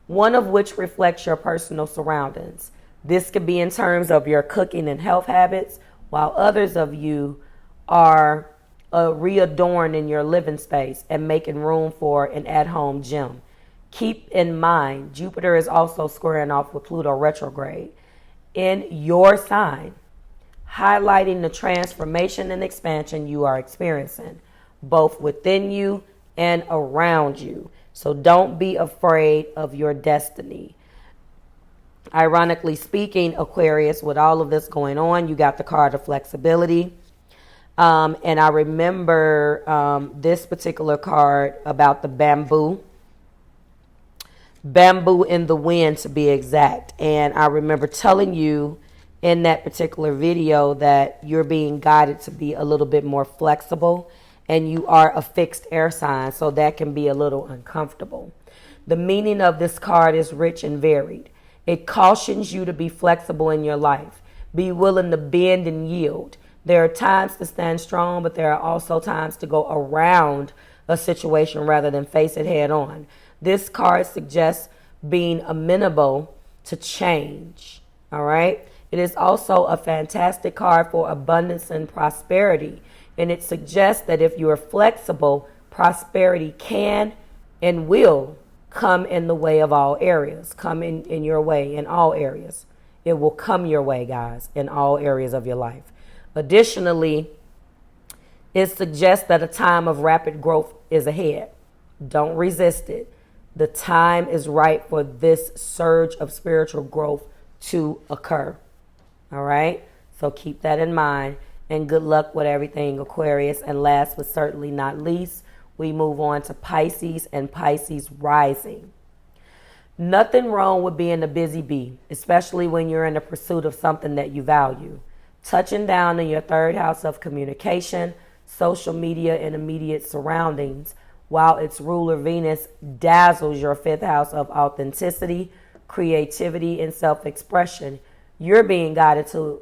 one of which reflects your personal surroundings. This could be in terms of your cooking and health habits, while others of you are readorning your living space and making room for an at-home gym. Keep in mind, Jupiter is also squaring off with Pluto retrograde in your sign, highlighting the transformation and expansion you are experiencing, both within you and around you. So don't be afraid of your destiny. Ironically speaking, Aquarius, with all of this going on, you got the card of flexibility. And I remember this particular card about the bamboo in the wind, to be exact. And I remember telling you in that particular video that you're being guided to be a little bit more flexible, and you are a fixed air sign, so that can be a little uncomfortable. The meaning of this card is rich and varied. It cautions you to be flexible in your life. Be willing to bend and yield. There are times to stand strong, but there are also times to go around a situation rather than face it head on. This card suggests being amenable to change. All right. It is also a fantastic card for abundance and prosperity. And it suggests that if you are flexible, prosperity can and will come in the way of all areas. Come in your way in all areas. It will come your way, guys, in all areas of your life. Additionally, it suggests that a time of rapid growth is ahead. Don't resist it. The time is right for this surge of spiritual growth to occur. All right? So keep that in mind. And good luck with everything, Aquarius. And last but certainly not least, we move on to Pisces and Pisces rising. Nothing wrong with being a busy bee, especially when you're in the pursuit of something that you value. Touching down in your third house of communication, social media, and immediate surroundings, while its ruler Venus dazzles your fifth house of authenticity, creativity, and self-expression. You're being guided to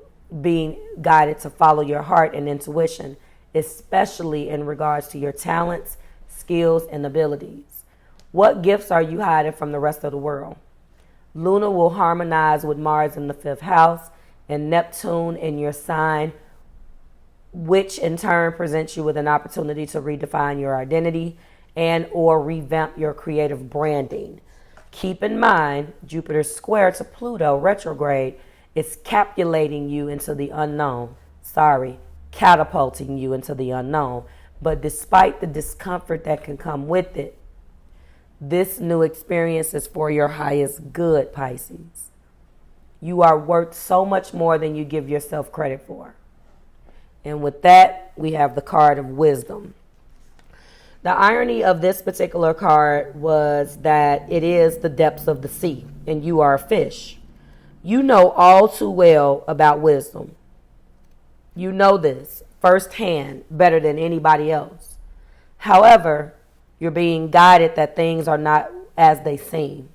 follow your heart and intuition, especially in regards to your talents, skills, and abilities. What gifts are you hiding from the rest of the world? Luna will harmonize with Mars in the fifth house and Neptune in your sign, which in turn presents you with an opportunity to redefine your identity and or revamp your creative branding. Keep in mind, Jupiter square to Pluto retrograde is catapulting you into the unknown. Catapulting you into the unknown. But despite the discomfort that can come with it, this new experience is for your highest good, Pisces. You are worth so much more than you give yourself credit for. And with that, we have the card of wisdom. The irony of this particular card was that it is the depths of the sea, and you are a fish. You know all too well about wisdom. You know this firsthand better than anybody else. However, you're being guided that things are not as they seem.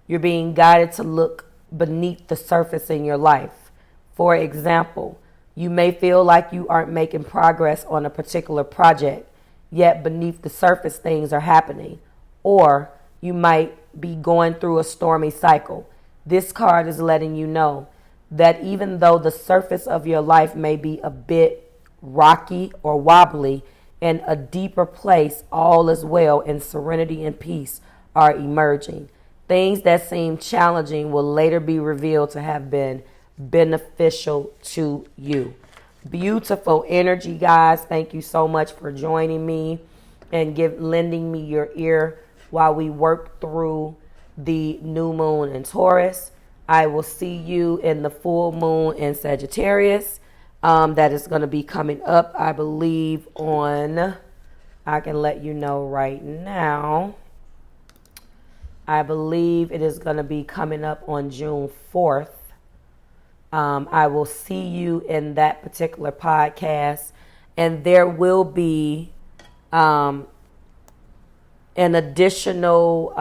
You're being guided to look beneath the surface in your life. For example, you may feel like you aren't making progress on a particular project, yet beneath the surface things are happening. Or you might be going through a stormy cycle. This card is letting you know that even though the surface of your life may be a bit rocky or wobbly, in a deeper place, all is well, and serenity and peace are emerging. Things that seem challenging will later be revealed to have been beneficial to you. Beautiful energy, guys. Thank you so much for joining me and lending me your ear while we work through the new moon in Taurus. I will see you in the full moon in Sagittarius. That is going to be coming up, I believe, on, I can let you know right now. I believe it is going to be coming up on June 4th. I will see you in that particular podcast. And there will be an additional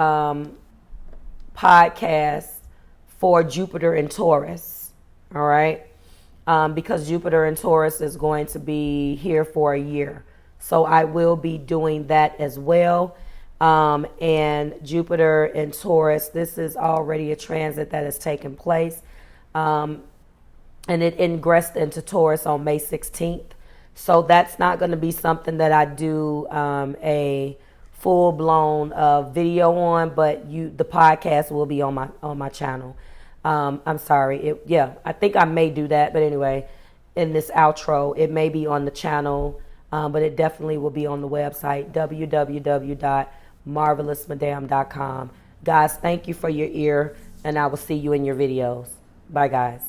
podcast for Jupiter and Taurus. All right. Because Jupiter and Taurus is going to be here for a year. So I will be doing that as well. And Jupiter and Taurus, this is already a transit that has taken place. And it ingressed into Taurus on May 16th. So that's not going to be something that I do a full-blown video on, but the podcast will be on my channel. I'm sorry. I think I may do that. But anyway, in this outro, it may be on the channel, but it definitely will be on the website, www.marvelousmadame.com. Guys, thank you for your ear, and I will see you in your videos. Bye, guys.